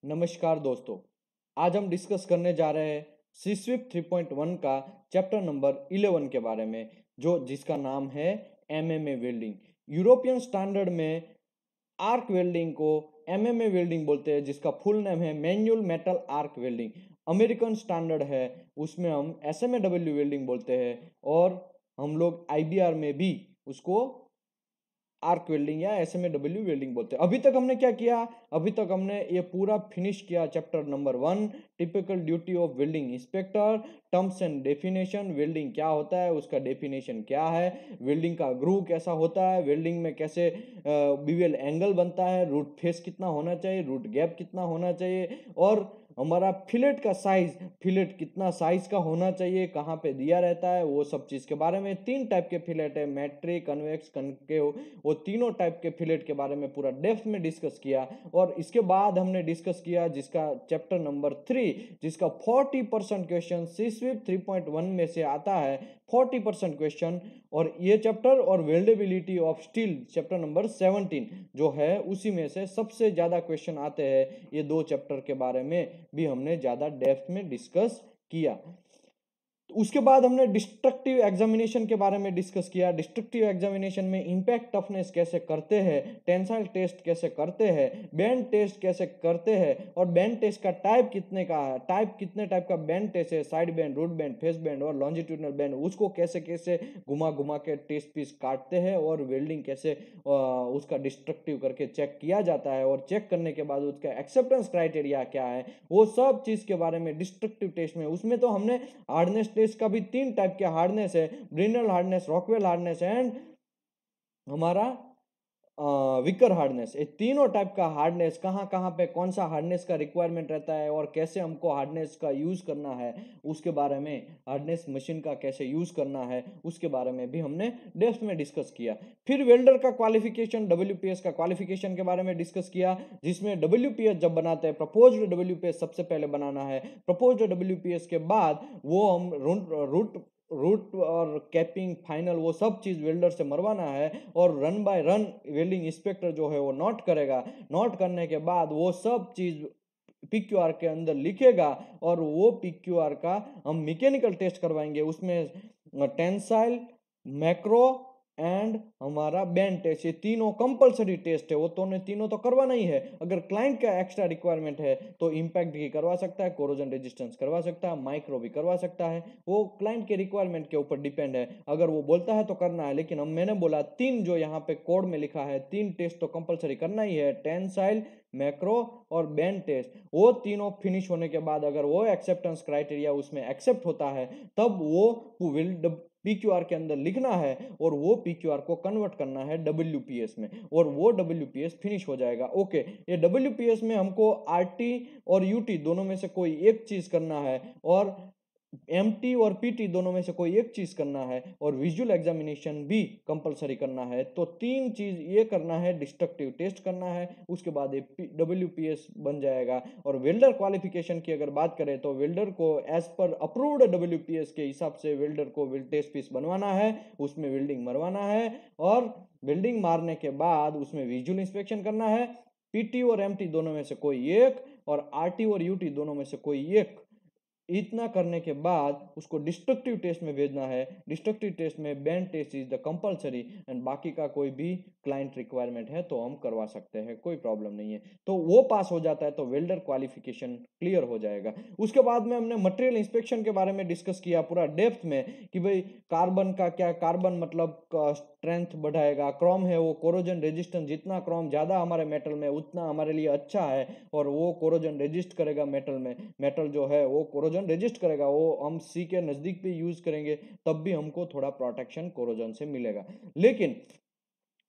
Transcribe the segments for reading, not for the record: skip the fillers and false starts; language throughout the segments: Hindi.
नमस्कार दोस्तों। आज हम डिस्कस करने जा रहे हैं सीस्विप 3.1 का चैप्टर नंबर 11 के बारे में, जो जिसका नाम है एमएमए वेल्डिंग। यूरोपियन स्टैंडर्ड में आर्क वेल्डिंग को एमएमए वेल्डिंग बोलते हैं, जिसका फुल नेम है manual metal arc welding. American standard है, उसमें हम एसएमएडब्ल्यू वेल्डिंग बोलते हैं, और हम लोग आईबीआर में भी उसको आर्क वेल्डिंग या एसएमएडब्ल्यू वेल्डिंग बोलते हैं। अभी तक हमने क्या किया? अभी तक हमने ये पूरा फिनिश किया chapter number 1, typical duty of welding inspector, terms and definition, welding क्या होता है, उसका डेफिनेशन क्या है, वेल्डिंग का ग्रूव कैसा होता है, वेल्डिंग में कैसे बीवेल एंगल बनता है, रूट फेस कितना होना चाहिए, रूट गैप कितना होना चाहिए, और हमारा फिलेट का साइज, फिलेट कितना साइज का होना चाहिए, कहाँ पे दिया रहता है, वो सब चीज के बारे में। 3 टाइप के फिलेट है, मेट्रिक, कन्वेक्स, कनकेव। वो तीनों टाइप के फिलेट के बारे में पूरा डेप्थ में डिस्कस किया। और इसके बाद हमने डिस्कस किया जिसका चैप्टर नंबर 3, जिसका 40% क्वेश्चन सीस्विप 3.1 में से आता है, 40% क्वेश्चन। और ये चैप्टर और weldability of steel chapter number 17 जो है, उसी में से सबसे ज्यादा क्वेश्चन आते हैं। ये 2 चैप्टर के बारे में भी हमने ज्यादा डेप्थ में डिस्कस किया। उसके बाद हमने डिस्ट्रक्टिव एग्जामिनेशन के बारे में डिस्कस किया। डिस्ट्रक्टिव एग्जामिनेशन में इंपैक्ट टफनेस कैसे करते हैं, टेंसाइल टेस्ट कैसे करते हैं, बैंड टेस्ट कैसे करते हैं, और बैंड टेस्ट का टाइप कितने का है, कितने टाइप का बैंड टेस्ट है, side bend, root bend, face bend और लॉन्जिट्यूडनल बैंड, उसको कैसे कैसे घुमा घुमा के टेस्ट पीस काटते हैं, और वेल्डिंग कैसे उसका डिस्ट्रक्टिव करके चेक किया जाता है, और चेक करने के बाद उसका एक्सेप्टेंस क्राइटेरिया क्या है, वो सब चीज के बारे में डिस्ट्रक्टिव टेस्ट में। उसमें तो हमने हार्डनेस टेस्ट का भी 3 टाइप के हार्डनेस है, Brinell hardness, Rockwell hardness and हमारा विकर हार्डनेस। ये तीनों टाइप का हार्डनेस कहाँ कहाँ पे कौन सा हार्डनेस का रिक्वायरमेंट रहता है, और कैसे हमको हार्डनेस का यूज करना है, उसके बारे में, हार्डनेस मशीन का कैसे यूज करना है, उसके बारे में भी हमने डेप्थ में डिस्कस किया। फिर वेल्डर का क्वालिफिकेशन, डब्ल्यूपीएस का क्वालिफिकेशन के बारे में डिस्कस किया, जिसमें डब्ल्यूपीएस जब बनाते हैं, प्रपोज्ड डब्ल्यूपीएस सबसे पहले बनाना है। प्रपोज्ड डब्ल्यूपीएस के बाद वो हम रूट रूट और कैपिंग फाइनल वो सब चीज वेल्डर से मरवाना है, और run by run welding inspector जो है वो नोट करेगा। नोट करने के बाद वो सब चीज पीक्यूआर के अंदर लिखेगा, और वो पीक्यूआर का हम मैकेनिकल टेस्ट करवाएंगे। उसमें टेंसाइल, मैक्रो एंड हमारा बैंड टेस्ट, ये तीनों कंपलसरी टेस्ट है। वो तो ने तीनों तो करवाना ही है। अगर क्लाइंट का एक्स्ट्रा रिक्वायरमेंट है तो इंपैक्ट भी करवा सकता है, कोरोजन रेजिस्टेंस करवा सकता है, माइक्रो भी करवा सकता है। वो क्लाइंट के रिक्वायरमेंट के ऊपर डिपेंड है, अगर वो बोलता है तो करना है। लेकिन हम मैंने बोला 3 जो यहाँ पे कोड में लिखा है, 3 टेस्ट तो कंपलसरी करना ही है, टेंसाइल, मैक्रो और बैंड टेस्ट। वो तीनों फिनिश होने के बाद अगर वो एक्सेप्टेंस क्राइटेरिया उसमें एक्सेप्ट होता है, तब वो विल पीक्यूआर के अंदर लिखना है, और वो पीक्यूआर को कन्वर्ट करना है डब्ल्यूपीएस में, और वो डब्ल्यूपीएस फिनिश हो जाएगा। ओके, ये डब्ल्यूपीएस में हमको आरटी और यूटी दोनों में से कोई एक चीज करना है, और एमटी और पीटी दोनों में से कोई एक चीज करना है, और विजुअल एग्जामिनेशन भी कंपलसरी करना है। तो 3 चीज ये करना है, डिस्ट्रक्टिव टेस्ट करना है, उसके बाद ये डब्ल्यूपीएस बन जाएगा। और वेल्डर क्वालिफिकेशन की अगर बात करें तो वेल्डर को एज पर अप्रूव्ड डब्ल्यूपीएस के हिसाब से वेल्डर को टेस्ट पीस बनवाना है, उसमें वेल्डिंग मरवाना है, और वेल्डिंग मारने के बाद उसमें विजुअल इंस्पेक्शन करना है। पीटी और एमटी दोनों में से कोई एक, और आरटी और यूटी दोनों में से कोई एक। इतना करने के बाद उसको डिस्ट्रक्टिव टेस्ट में भेजना है। डिस्ट्रक्टिव टेस्ट में bend test is the compulsory, and बाकी का कोई भी क्लाइंट रिक्वायरमेंट है तो हम करवा सकते हैं, कोई प्रॉब्लम नहीं है। तो वो पास हो जाता है तो वेल्डर क्वालिफिकेशन क्लियर हो जाएगा। उसके बाद में हमने मटेरियल इंस्पेक्शन के बारे में डिस्कस किया पूरा डेप्थ में, कि भाई कार्बन का क्या, कार्बन मतलब स्ट्रेंथ बढ़ाएगा, क्रोम है वो कोरोजन रेजिस्टेंस, जितना क्रोम ज्यादा हमारे मेटल में उतना हमारे लिए अच्छा है, और वो कोरोजन रेजिस्ट करेगा मेटल में। मेटल जो है वो कोरोजन रेजिस्ट करेगा, वो हम सी के नजदीक भी यूज करेंगे तब भी हमको थोड़ा प्रोटेक्शन कोरोजन से मिलेगा। लेकिन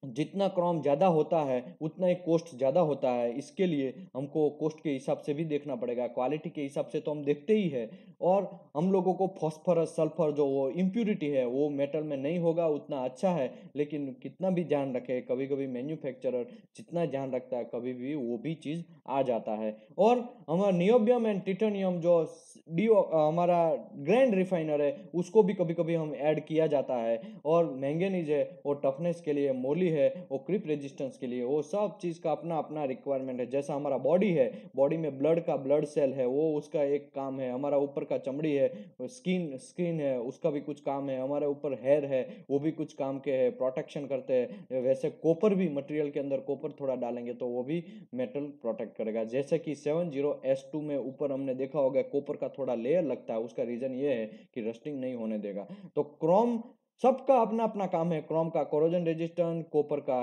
जितना क्रोम ज्यादा होता है उतना ही कॉस्ट ज्यादा होता है। इसके लिए हमको कॉस्ट के हिसाब से भी देखना पड़ेगा, क्वालिटी के हिसाब से तो हम देखते ही है। और हम लोगों को फॉस्फोरस, सल्फर जो वो इम्प्यूरिटी है वो मेटल में नहीं होगा उतना अच्छा है। लेकिन कितना भी ध्यान रखे, कभी कभी मैन्युफैक्चरर जितना ध्यान रखता है कभी भी वो भी चीज आ जाता है। और हमारा नियोबियम एंड टिटेनियम जो डीओ हमारा ग्रैंड रिफाइनर है, उसको भी कभी कभी हम ऐड किया जाता है। और मैंगनीज है वो टफनेस के लिए, मोली चमड़ी है वो क्रीप रेजिस्टेंस के लिए, वो सब चीज़ का अपना अपना रिक्वायरमेंट है। जैसा हमारा बॉडी है, बॉडी में ब्लड सेल है, वो उसका एक काम है। हमारा ऊपर का चमड़ी है, स्किन है, उसका भी कुछ काम है। हमारे ऊपर हेयर है, वो भी कुछ काम के है, प्रोटेक्शन करते हैं। वैसे कॉपर भी, मटेरियल के अंदर कॉपर थोड़ा डालेंगे तो वो भी मेटल प्रोटेक्ट करेगा। जैसे कि 70S2 में ऊपर हमने देखा होगा कॉपर का थोड़ा लेयर लगता है, उसका रीजन ये है कि रस्टिंग नहीं होने देगा। तो क्रोम, सबका अपना अपना काम है। क्रोम का कोरोजन रेजिस्टेंस, कॉपर का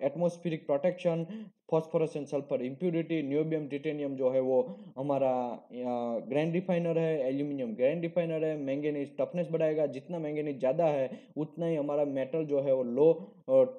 atmospheric protection, phosphorus and sulphur impurity, niobium titanium जो है वो हमारा ग्रैंड रिफाइनर है, एल्यूमिनियम ग्रैंड रिफाइनर है। मैंगनीज टफनेस बढ़ाएगा, जितना मैंगनीज ज़्यादा है उतना ही हमारा मेटल जो है वो लो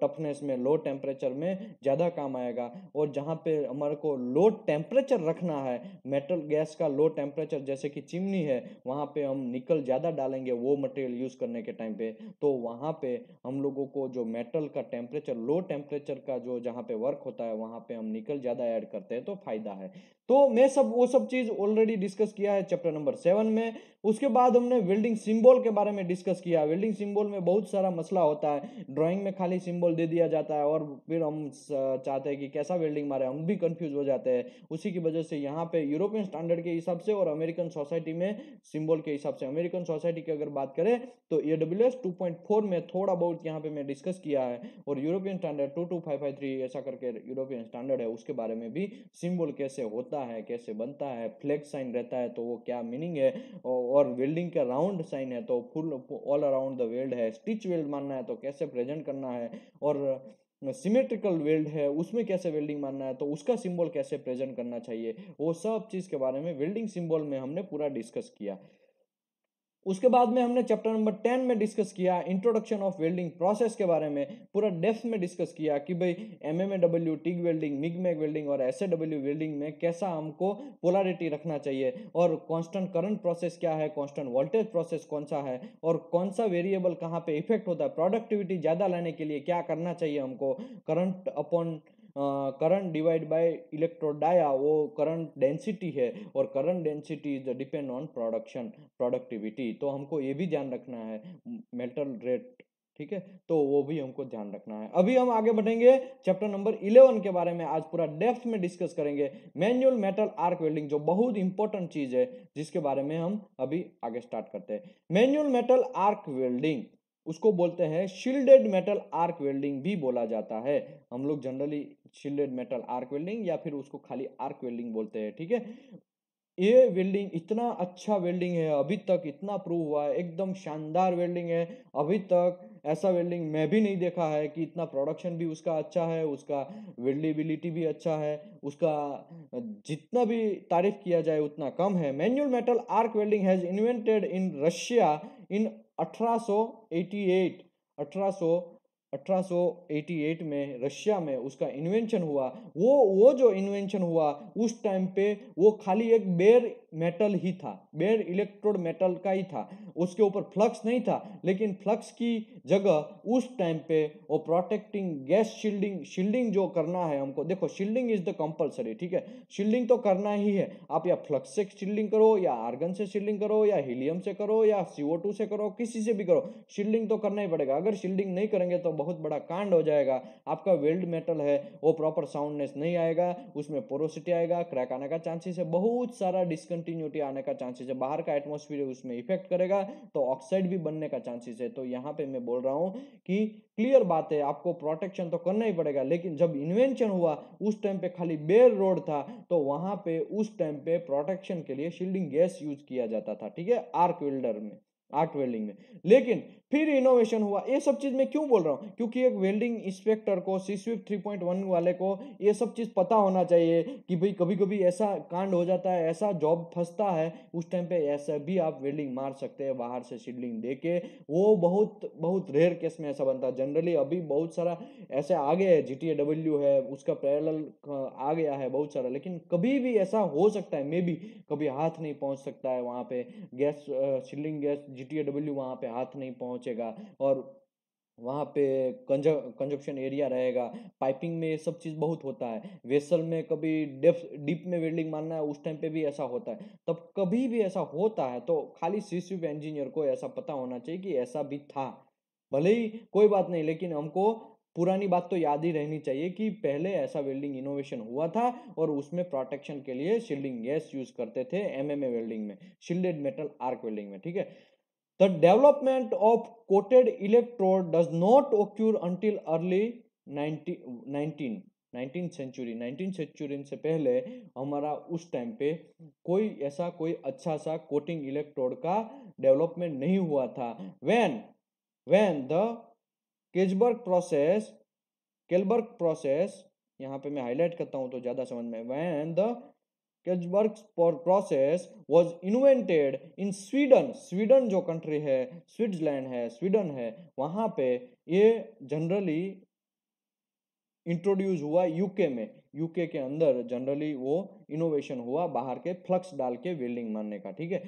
टफनेस में, लो टेम्परेचर में ज़्यादा काम आएगा। और जहाँ पे हमारे को लो टेम्परेचर रखना है, मेटल गैस का लो टेम्परेचर, जैसे कि चिमनी है, वहाँ पे हम निकल ज़्यादा डालेंगे वो मटेरियल यूज़ करने के टाइम पे, तो वहाँ पे हम लोगों को जो मेटल का टेम्परेचर, लो टेम्परेचर का जो जहाँ पे वर्क होता है वहाँ पे हम निकल ज़्यादा ऐड करते हैं तो फायदा है। तो मैं वो सब चीज़ ऑलरेडी डिस्कस किया है चैप्टर नंबर 7 में। उसके बाद हमने वेल्डिंग सिंबल के बारे में डिस्कस किया। वेल्डिंग सिंबल में बहुत सारा मसला होता है, ड्राइंग में खाली सिंबल दे दिया जाता है और फिर हम चाहते हैं कि कैसा वेल्डिंग मारे, हम भी कंफ्यूज हो जाते हैं। उसी की वजह से यहाँ पे यूरोपियन स्टैंडर्ड के हिसाब से और अमेरिकन सोसाइटी में सिंबल के हिसाब से, अमेरिकन सोसाइटी की अगर बात करें तो AWS 2.4 में थोड़ा बहुत यहाँ पे मैं डिस्कस किया है, और यूरोपियन स्टैंडर्ड 22553 ऐसा करके यूरोपियन स्टैंडर्ड है, उसके बारे में भी सिंबल कैसे होता है, कैसे बनता है, फ्लैग साइन रहता है तो वो क्या मीनिंग है, और वेल्डिंग का राउंड साइन है तो full all around the weld है, स्टिच वेल्ड मानना है तो कैसे प्रेजेंट करना है, और सिमेट्रिकल वेल्ड है उसमें कैसे वेल्डिंग मानना है तो उसका सिंबल कैसे प्रेजेंट करना चाहिए, वो सब चीज़ के बारे में वेल्डिंग सिंबल में हमने पूरा डिस्कस किया। उसके बाद में हमने चैप्टर नंबर 10 में डिस्कस किया इंट्रोडक्शन ऑफ वेल्डिंग प्रोसेस के बारे में, पूरा डेप्थ में डिस्कस किया कि भाई MMA TIG welding, MIG MAG welding और SAW वेल्डिंग में कैसा हमको पोलैरिटी रखना चाहिए, और कांस्टेंट करंट प्रोसेस क्या है, कांस्टेंट वोल्टेज प्रोसेस कौन सा है, और कौन सा वेरिएबल कहाँ पे इफेक्ट होता है, प्रोडक्टिविटी ज़्यादा लाने के लिए क्या करना चाहिए हमको, current upon current divide by electrode area, वो करंट डेंसिटी है, और current density is depend on productivity, तो हमको ये भी ध्यान रखना है, मेटल रेट, ठीक है, तो वो भी हमको ध्यान रखना है। अभी हम आगे बढ़ेंगे चैप्टर नंबर 11 के बारे में, आज पूरा डेप्थ में डिस्कस करेंगे मैनुअल मेटल आर्क वेल्डिंग, जो बहुत इंपॉर्टेंट चीज है जिसके बारे में हम अभी आगे स्टार्ट करते हैं। मैनुअल मेटल आर्क वेल्डिंग, उसको बोलते हैं शील्डेड मेटल आर्क वेल्डिंग भी बोला जाता है। हम लोग generally shielded metal arc welding या फिर उसको खाली आर्क वेल्डिंग बोलते हैं, ठीक है। ये वेल्डिंग इतना अच्छा वेल्डिंग है, अभी तक इतना प्रूव हुआ है, एकदम शानदार वेल्डिंग है। अभी तक ऐसा वेल्डिंग मैं भी नहीं देखा है कि इतना प्रोडक्शन भी उसका अच्छा है, उसका वेल्डेबिलिटी भी अच्छा है, उसका जितना भी तारीफ किया जाए उतना कम है। Manual metal arc welding has invented in Russia इन 1888, 1800 1888 में रशिया में उसका इन्वेंशन हुआ। वो जो इन्वेंशन हुआ उस टाइम पे वो खाली एक बेयर मेटल ही था, बेयर इलेक्ट्रोड मेटल का ही था, उसके ऊपर फ्लक्स नहीं था। लेकिन फ्लक्स की जगह उस टाइम पे वो प्रोटेक्टिंग गैस शील्डिंग, शील्डिंग जो करना है हमको, देखो शील्डिंग इज द कंपलसरी, ठीक है, शील्डिंग तो करना ही है। आप या फ्लक्स से शील्डिंग करो, या आर्गन से शील्डिंग करो, या हीलियम से करो, या CO2 से करो, किसी से भी करो, शील्डिंग तो करना ही पड़ेगा। अगर शील्डिंग नहीं करेंगे तो बहुत बड़ा कांड हो जाएगा। आपका वेल्ड मेटल है वो प्रॉपर साउंडनेस नहीं आएगा, उसमें पोरोसिटी आएगा, क्रैक आने का चांसेस है, बहुत सारा डिसकंटिन्यूटी आने का चांसेस है, बाहर का एटमॉस्फेयर उसमें इफेक्ट करेगा तो ऑक्साइड भी बनने का चांसेस है। तो यहाँ पे मैं बोल रहा हूँ कि क्लियर बात है, आपको प्रोटेक्शन तो करना ही पड़ेगा। लेकिन जब इन्वेंशन हुआ उस टाइम पे खाली बेयर रोड था, तो वहां पे उस टाइम पे प्रोटेक्शन के लिए शील्डिंग गैस यूज किया जाता था, ठीक है, आर्क वेल्डर में, आर्क वेल्डिंग में। लेकिन फिर इनोवेशन हुआ। ये सब चीज मैं क्यों बोल रहा हूँ, क्योंकि एक वेल्डिंग इंस्पेक्टर को, सीस्विप 3.1 वाले को ये सब चीज पता होना चाहिए कि भाई कभी कभी ऐसा कांड हो जाता है, ऐसा जॉब फंसता है, उस टाइम पे ऐसा भी आप वेल्डिंग मार सकते हैं बाहर से शील्डिंग देके। वो बहुत बहुत रेयर केस में ऐसा बनता है। जनरली अभी बहुत सारा ऐसे आ गया है, GTAW है, उसका पैरेलल आ गया है बहुत सारा, लेकिन कभी भी ऐसा हो सकता है, मे बी कभी हाथ नहीं पहुंच सकता है वहां पे गैस, शील्डिंग गैस, GTAW वहां पे हाथ नहीं पहुंचेगा, और वहाँ पे कंजप्शन एरिया रहेगा। पाइपिंग में ये सब चीज़ बहुत होता है। वेसल में कभी डीप में वेल्डिंग मारना है, उस टाइम पे भी ऐसा होता है। तब कभी भी ऐसा होता है तो खाली सीस्विप इंजीनियर को ऐसा पता होना चाहिए कि ऐसा भी था। भले ही कोई बात नहीं, लेकिन हमको पुरानी बात तो याद ही रहनी चाहिए कि पहले ऐसा वेल्डिंग इनोवेशन हुआ था और उसमें प्रोटेक्शन के लिए शील्डिंग गैस यूज करते थे एमएमए वेल्डिंग में, शील्डेड मेटल आर्क वेल्डिंग में, ठीक है। The development of coated electrode does not occur until early 19th century से पहले हमारा उस टाइम पे कोई अच्छा सा कोटिंग इलेक्ट्रोड का डेवलपमेंट नहीं हुआ था। व्हेन द केल्बर्ग प्रोसेस, यहाँ पे मैं हाईलाइट करता हूँ तो ज्यादा समझ में, when the Kjellberg process was invented in Sweden जो कंट्री है, स्विट्जरलैंड है, स्वीडन है, वहां पे ये जनरली इंट्रोड्यूस हुआ यूके में। यूके के अंदर जनरली वो इनोवेशन हुआ बाहर के फ्लक्स डाल के वेल्डिंग मारने का, ठीक है।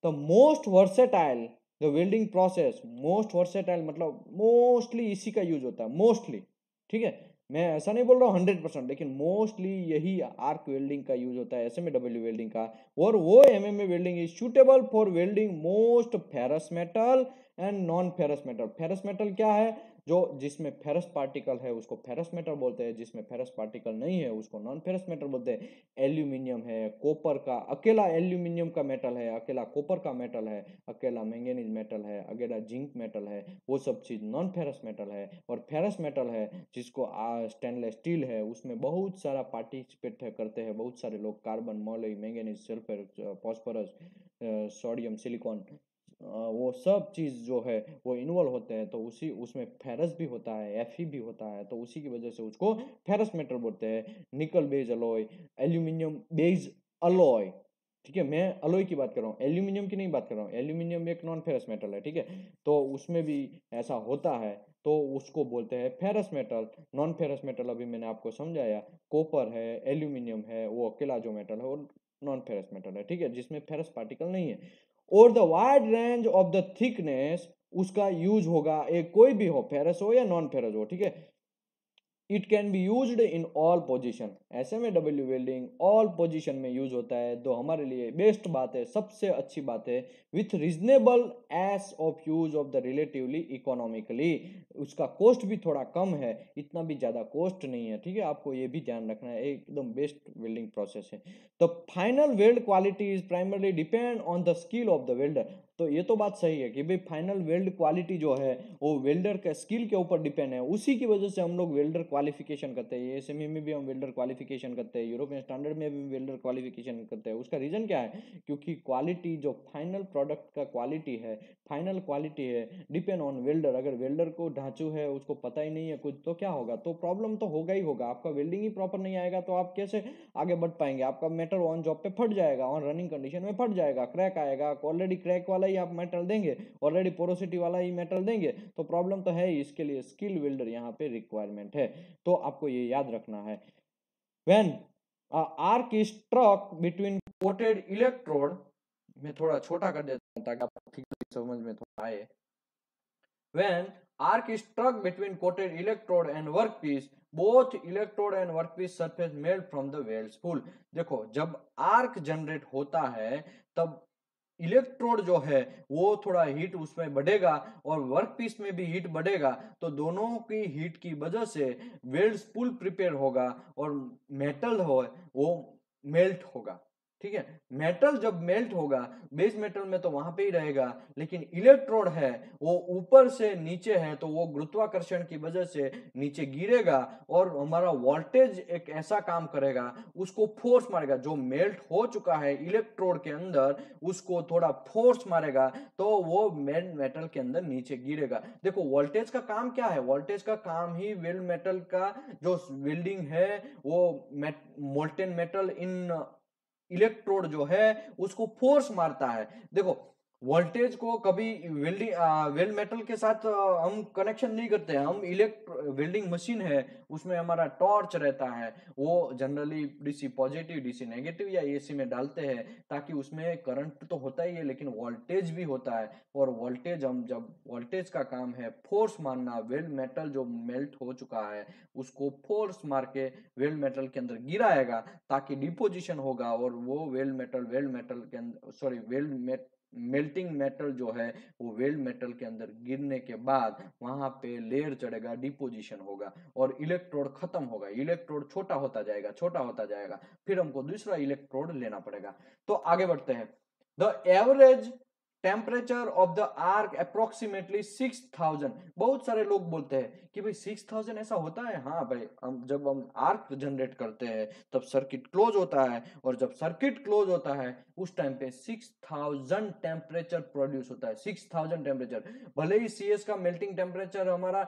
तो most versatile the welding process, most versatile मतलब मोस्टली इसी का यूज होता है, मोस्टली, ठीक है। मैं ऐसा नहीं बोल रहा हूँ 100%, लेकिन मोस्टली यही आर्क वेल्डिंग का यूज होता है, एसएमडब्ल्यू वेल्डिंग का। और वो MMA welding is suitable for welding most ferrous metal and non ferrous metal. Ferrous metal क्या है? जो जिसमें फेरस पार्टिकल है उसको फेरस मेटल बोलते हैं, जिसमें फेरस पार्टिकल नहीं है उसको नॉन फेरस मेटल बोलते हैं। एल्यूमिनियम है, कॉपर का, अकेला एल्यूमिनियम का मेटल है, अकेला कॉपर का मेटल है, अकेला मैंगनीज मेटल है, अकेला जिंक मेटल है, वो सब चीज नॉन फेरस मेटल है। और फेरस मेटल है जिसको स्टेनलेस स्टील है, उसमें बहुत सारा पार्टिसिपेट करते हैं बहुत सारे लोग, carbon, moly, manganese, sulphur, phosphorus, sodium, silicon, वो सब चीज जो है वो इन्वॉल्व होते हैं। तो उसी उसमें फेरस भी होता है, एफई भी होता है, तो उसी की वजह से उसको फेरस मेटल बोलते हैं। निकल base alloy, aluminium base alloy, ठीक है। मैं अलॉय की बात कर रहा हूँ, एल्यूमिनियम की नहीं बात कर रहा हूँ। एल्यूमिनियम एक नॉन फेरस मेटल है, ठीक है। तो उसमें भी ऐसा होता है, तो उसको बोलते हैं ferrous metal. Non ferrous metal अभी मैंने आपको समझाया, कॉपर है, एल्यूमिनियम है, वो अकेला जो मेटल है वो नॉन फेरस मेटल है, ठीक है, जिसमें फेरस पार्टिकल नहीं है। और the wide range of the thickness, उसका यूज होगा, एक कोई भी हो, फेरस हो या नॉन फेरस हो, ठीक है। It can be used in all position, SMAW welding all position में यूज होता है, तो हमारे लिए बेस्ट बात है, सबसे अच्छी बात है। With reasonable S of use of the relatively economically, उसका कॉस्ट भी थोड़ा कम है, इतना भी ज्यादा कॉस्ट नहीं है, ठीक है। आपको ये भी ध्यान रखना है, एकदम बेस्ट वेल्डिंग प्रोसेस है। The final weld quality is primarily depend on the skill of the welder. तो ये तो बात सही है कि भाई फाइनल वेल्ड क्वालिटी जो है वो वेल्डर के स्किल के ऊपर डिपेंड है, उसी की वजह से हम लोग वेल्डर क्वालिफिकेशन करते हैं। एसएमई में भी हम वेल्डर क्वालिफिकेशन करते हैं, यूरोपियन स्टैंडर्ड में भी वेल्डर क्वालिफिकेशन करते हैं। उसका रीजन क्या है? क्योंकि क्वालिटी जो फाइनल प्रोडक्ट का क्वालिटी है, फाइनल क्वालिटी है, डिपेंड ऑन वेल्डर। अगर वेल्डर को ढांचू है, उसको पता ही नहीं है कुछ, तो क्या होगा? तो प्रॉब्लम तो होगा ही होगा। आपका वेल्डिंग ही प्रॉपर नहीं आएगा तो आप कैसे आगे बढ़ पाएंगे? आपका मेटल ऑन जॉब पे फट जाएगा, ऑन रनिंग कंडीशन में फट जाएगा, क्रैक आएगा। ऑलरेडी क्रैक वाला ही आप मेटल देंगे, ऑलरेडी पोरोसिटी वाला ही मेटल देंगे, तो प्रॉब्लम तो है ही। इसके लिए स्किल वेल्डर यहाँ पे रिक्वायरमेंट है, तो आपको ये याद रखना है। When arc is struck between coated electrode, मैं थोड़ा छोटा कर देता हूँ ताकि आपको ठीक समझ में थोड़ा आए। When arc is struck between coated electrode and workpiece, both electrode and workpiece surface melt from the weld spool। देखो, जब आर्क जनरेट होता है तब इलेक्ट्रोड जो है वो थोड़ा हीट उसमें बढ़ेगा और वर्क पीस में भी हीट बढ़ेगा, तो दोनों की हीट की वजह से वेल्ड स्पूल प्रिपेयर होगा और मेटल हो वो मेल्ट होगा, ठीक है। मेटल जब मेल्ट होगा, बेस मेटल में तो वहां पे ही रहेगा, लेकिन इलेक्ट्रोड है वो ऊपर से नीचे है, तो वो गुरुत्वाकर्षण की वजह से नीचे गिरेगा और हमारा वोल्टेज एक ऐसा काम करेगा, उसको फोर्स मारेगा। जो मेल्ट हो चुका है इलेक्ट्रोड के अंदर उसको थोड़ा फोर्स मारेगा, तो वो मेन मेटल के अंदर नीचे गिरेगा। देखो, वोल्टेज का काम क्या है? वोल्टेज का काम ही वेल्ड मेटल का जो वेल्डिंग है वो मोल्टेन मेटल इन इलेक्ट्रोड जो है उसको फोर्स मारता है। देखो, वोल्टेज को कभी वेल्ड मेटल के साथ हम कनेक्शन नहीं करते हैं। हम वेल्डिंग मशीन है, उसमें हमारा टॉर्च रहता है, वो generally DC positive, DC negative या एसी में डालते हैं, ताकि उसमें करंट तो होता ही है लेकिन वोल्टेज भी होता है। और वोल्टेज, हम जब वोल्टेज का काम है फोर्स मारना, वेल्ड मेटल जो मेल्ट हो चुका है उसको फोर्स मार के वेल्ड मेटल के अंदर गिराएगा, ताकि डिपोजिशन होगा और वो वेल्ड मेटल के अंदर, सॉरी, मेल्टिंग मेटल जो है वो वेल्ड मेटल के अंदर गिरने के बाद वहां पे लेयर चढ़ेगा, डिपोजिशन होगा और इलेक्ट्रोड खत्म होगा, इलेक्ट्रोड छोटा होता जाएगा, छोटा होता जाएगा, फिर हमको दूसरा इलेक्ट्रोड लेना पड़ेगा। तो आगे बढ़ते हैं। The average temperature of the arc approximately 6000। बहुत सारे लोग बोलते हैं कि भाई 6000 ऐसा होता है? हाँ भाई, जब हम आर्क जनरेट करते हैं तब सर्किट क्लोज होता है, और जब सर्किट क्लोज होता है उस टाइम पे 6000 टेम्परेचर प्रोड्यूस होता है। 6000 टेम्परेचर, भले ही सीएस का मेल्टिंग टेम्परेचर हमारा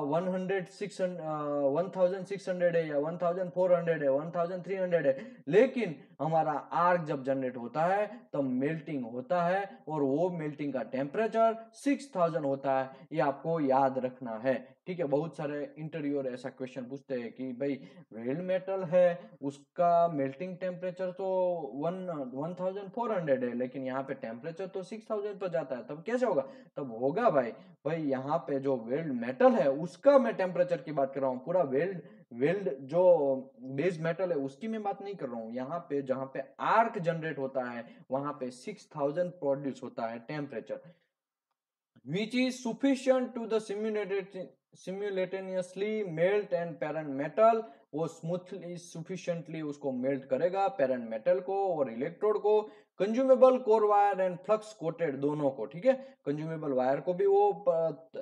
1600 है या 1400 है, 1300 है, लेकिन हमारा आर्क जब जनरेट होता है तब मेल्टिंग होता है और वो मेल्टिंग का टेम्परेचर 6000 होता है। ये आपको याद रखना है, ठीक है। बहुत सारे इंटरव्यूअर ऐसा क्वेश्चन पूछते हैं कि भाई वेल्ड मेटल है, उसका मेल्टिंग टेम्परेचर तो 1400 है, लेकिन यहाँ पे टेम्परेचर तो 6000 पर जाता है, तब कैसे होगा? तब होगा भाई, यहाँ पे जो वेल्ड मेटल है उसका मैं टेम्परेचर की बात कर रहा हूँ, पूरा वेल्ड वेल्ड जो बेस मेटल है उसकी मैं बात नहीं कर रहा हूँ। यहाँ पे जहाँ पे आर्क जनरेट होता है वहां पे 6000 प्रोड्यूस होता है temperature, which is sufficient to the simultaneously melt and parent metal। वो स्मूथली sufficiently उसको मेल्ट करेगा, पेरेंट मेटल को और इलेक्ट्रोड को, consumable core wire and flux coated दोनों को, ठीक है। कंज्यूमेबल वायर को भी वो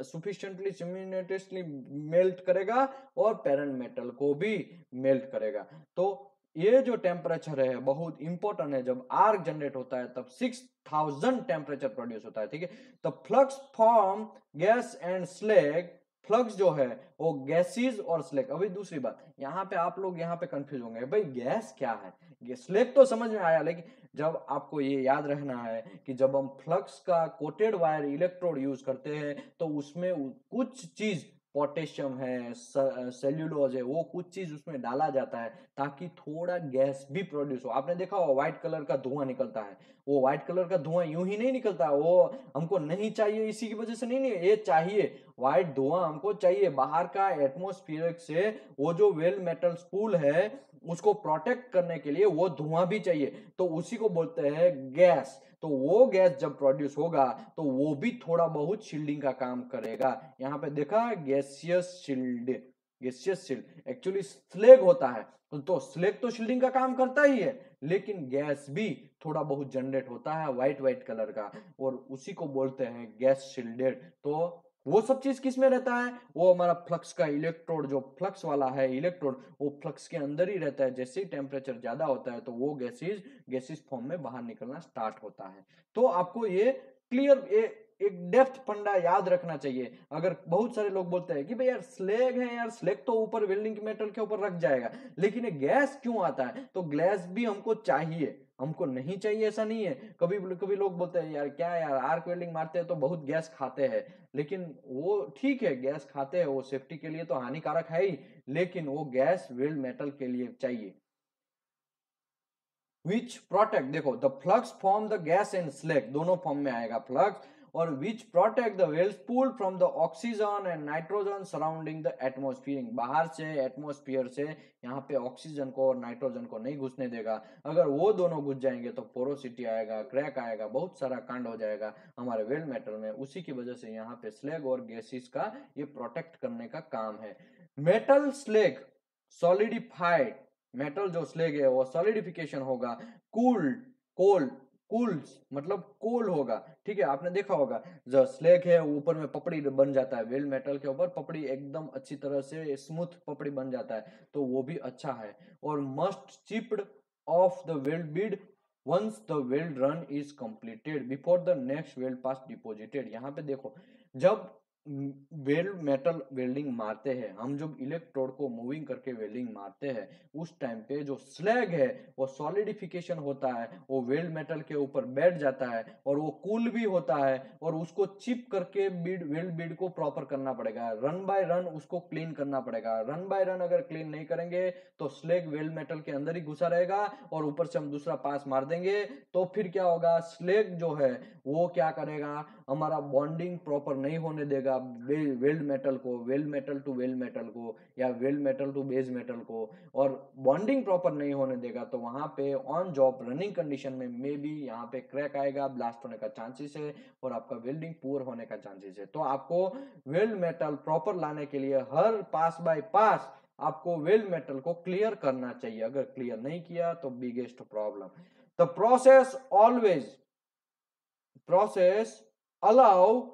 sufficiently simultaneously मेल्ट करेगा और पेरेंट मेटल को भी मेल्ट करेगा। तो ये जो टेम्परेचर है बहुत इंपॉर्टेंट है। जब आर्क जनरेट होता है तब 6000 टेम्परेचर प्रोड्यूस होता है, ठीक है। तो flux form gas and slag, flux जो है वो गैसेस और स्लैग। अभी दूसरी बात, यहाँ पे आप लोग यहाँ पे कंफ्यूज होंगे, भाई गैस क्या है? स्लैग तो समझ में आया, लेकिन जब आपको ये याद रखना है कि जब हम फ्लक्स का कोटेड वायर इलेक्ट्रोड यूज करते हैं तो उसमें कुछ चीज, पोटेशियम है, सेल्यूलोज है, वो कुछ चीज उसमें डाला जाता है ताकि थोड़ा गैस भी प्रोड्यूस हो। आपने देखा हो व्हाइट कलर का धुआं निकलता है, वो व्हाइट कलर का धुआं यूं ही नहीं निकलता, वो हमको नहीं चाहिए इसी की वजह से नहीं, ये चाहिए, व्हाइट धुआं हमको चाहिए बाहर का एटमोस्फियर से, वो जो वेल मेटल स्पूल है उसको प्रोटेक्ट करने के लिए वो धुआं भी चाहिए, तो उसी को बोलते हैं गैस। तो वो गैस जब प्रोड्यूस होगा तो वो भी थोड़ा बहुत शील्डिंग का काम करेगा। यहाँ पे देखा gaseous shield, gaseous shield actually slag होता है, तो स्लेग तो शील्डिंग का काम करता ही है, लेकिन गैस भी थोड़ा बहुत जनरेट होता है व्हाइट व्हाइट कलर का, और उसी को बोलते हैं गैस शील्डेड। तो वो सब चीज किस में रहता है? वो हमारा फ्लक्स का इलेक्ट्रोड, जो फ्लक्स वाला है इलेक्ट्रोड, वो फ्लक्स के अंदर ही रहता है। जैसे ही टेम्परेचर ज्यादा होता है तो वो गैसेस फॉर्म में बाहर निकलना स्टार्ट होता है। तो आपको ये क्लियर, एक डेप्थ फंडा याद रखना चाहिए। अगर बहुत सारे लोग बोलते हैं कि भाई यार स्लैग है, यार स्लैग तो ऊपर वेल्डिंग मेटल के ऊपर रख जाएगा, लेकिन ये गैस क्यों आता है? तो गैस भी हमको चाहिए, हमको नहीं चाहिए ऐसा नहीं है। कभी कभी लोग बोलते हैं यार क्या यार आर्क वेल्डिंग मारते हैं तो बहुत गैस खाते हैं, लेकिन वो ठीक है गैस खाते हैं, वो सेफ्टी के लिए तो हानिकारक है ही, लेकिन वो गैस वेल्ड मेटल के लिए चाहिए। विच प्रोटेक्ट, देखो the flux form the gas and slag, दोनों फॉर्म में आएगा फ्लक्स, और विच protect the well spool from the oxygen and nitrogen surrounding the atmosphere. बाहर से एटमोस्फियर से यहाँ पे ऑक्सीजन को और नाइट्रोजन को नहीं घुसने देगा। अगर वो दोनों घुस जाएंगे तो पोरोसिटी आएगा, क्रैक आएगा, बहुत सारा कांड हो जाएगा हमारे वेल मेटल में। उसी की वजह से यहाँ पे स्लैग और गैसेस का ये प्रोटेक्ट करने का काम है। मेटल स्लैग सॉलिडिफाइड, मेटल जो स्लेग है वो सॉलिडिफिकेशन होगा, कूल्ड, कोल, कूल्स मतलब कोल होगा, ठीक है। आपने देखा होगा जो स्लेग है ऊपर में पपड़ी बन जाता है, वेल्ड मेटल के ऊपर पपड़ी एकदम अच्छी तरह से स्मूथ पपड़ी बन जाता है, तो वो भी अच्छा है। और must chipped off the weld bead once the weld run is completed before the next weld pass deposited. यहाँ पे देखो, जब वेल्ड मेटल वेल्डिंग मारते हैं हम, जब इलेक्ट्रोड को मूविंग करके वेल्डिंग मारते हैं उस टाइम पे जो स्लैग है वो सॉलिडिफिकेशन होता है, वो वेल्ड मेटल के ऊपर बैठ जाता है और वो कूल भी होता है, और उसको चिप करके बीड, वेल्ड बीड को प्रॉपर करना पड़ेगा, रन बाय रन उसको क्लीन करना पड़ेगा। रन बाय रन अगर क्लीन नहीं करेंगे तो स्लैग वेल्ड मेटल के अंदर ही घुसा रहेगा, और ऊपर से हम दूसरा पास मार देंगे तो फिर क्या होगा, स्लैग जो है वो क्या करेगा, हमारा बॉन्डिंग प्रॉपर नहीं होने देगा, वेल्ड मेटल को, weld metal to weld metal को, या weld metal to base metal को, और बॉन्डिंग प्रॉपर नहीं होने देगा तो वहां पे ऑन जॉब रनिंग कंडीशन में मे बी यहाँ पे क्रैक आएगा, ब्लास्ट होने का चांसेस है, और आपका वेल्डिंग पुअर होने का चांसेस है। तो आपको वेल्ड मेटल प्रॉपर लाने के लिए हर पास बाय पास आपको वेल्ड मेटल को क्लियर करना चाहिए। अगर क्लियर नहीं किया तो biggest problem. The process allow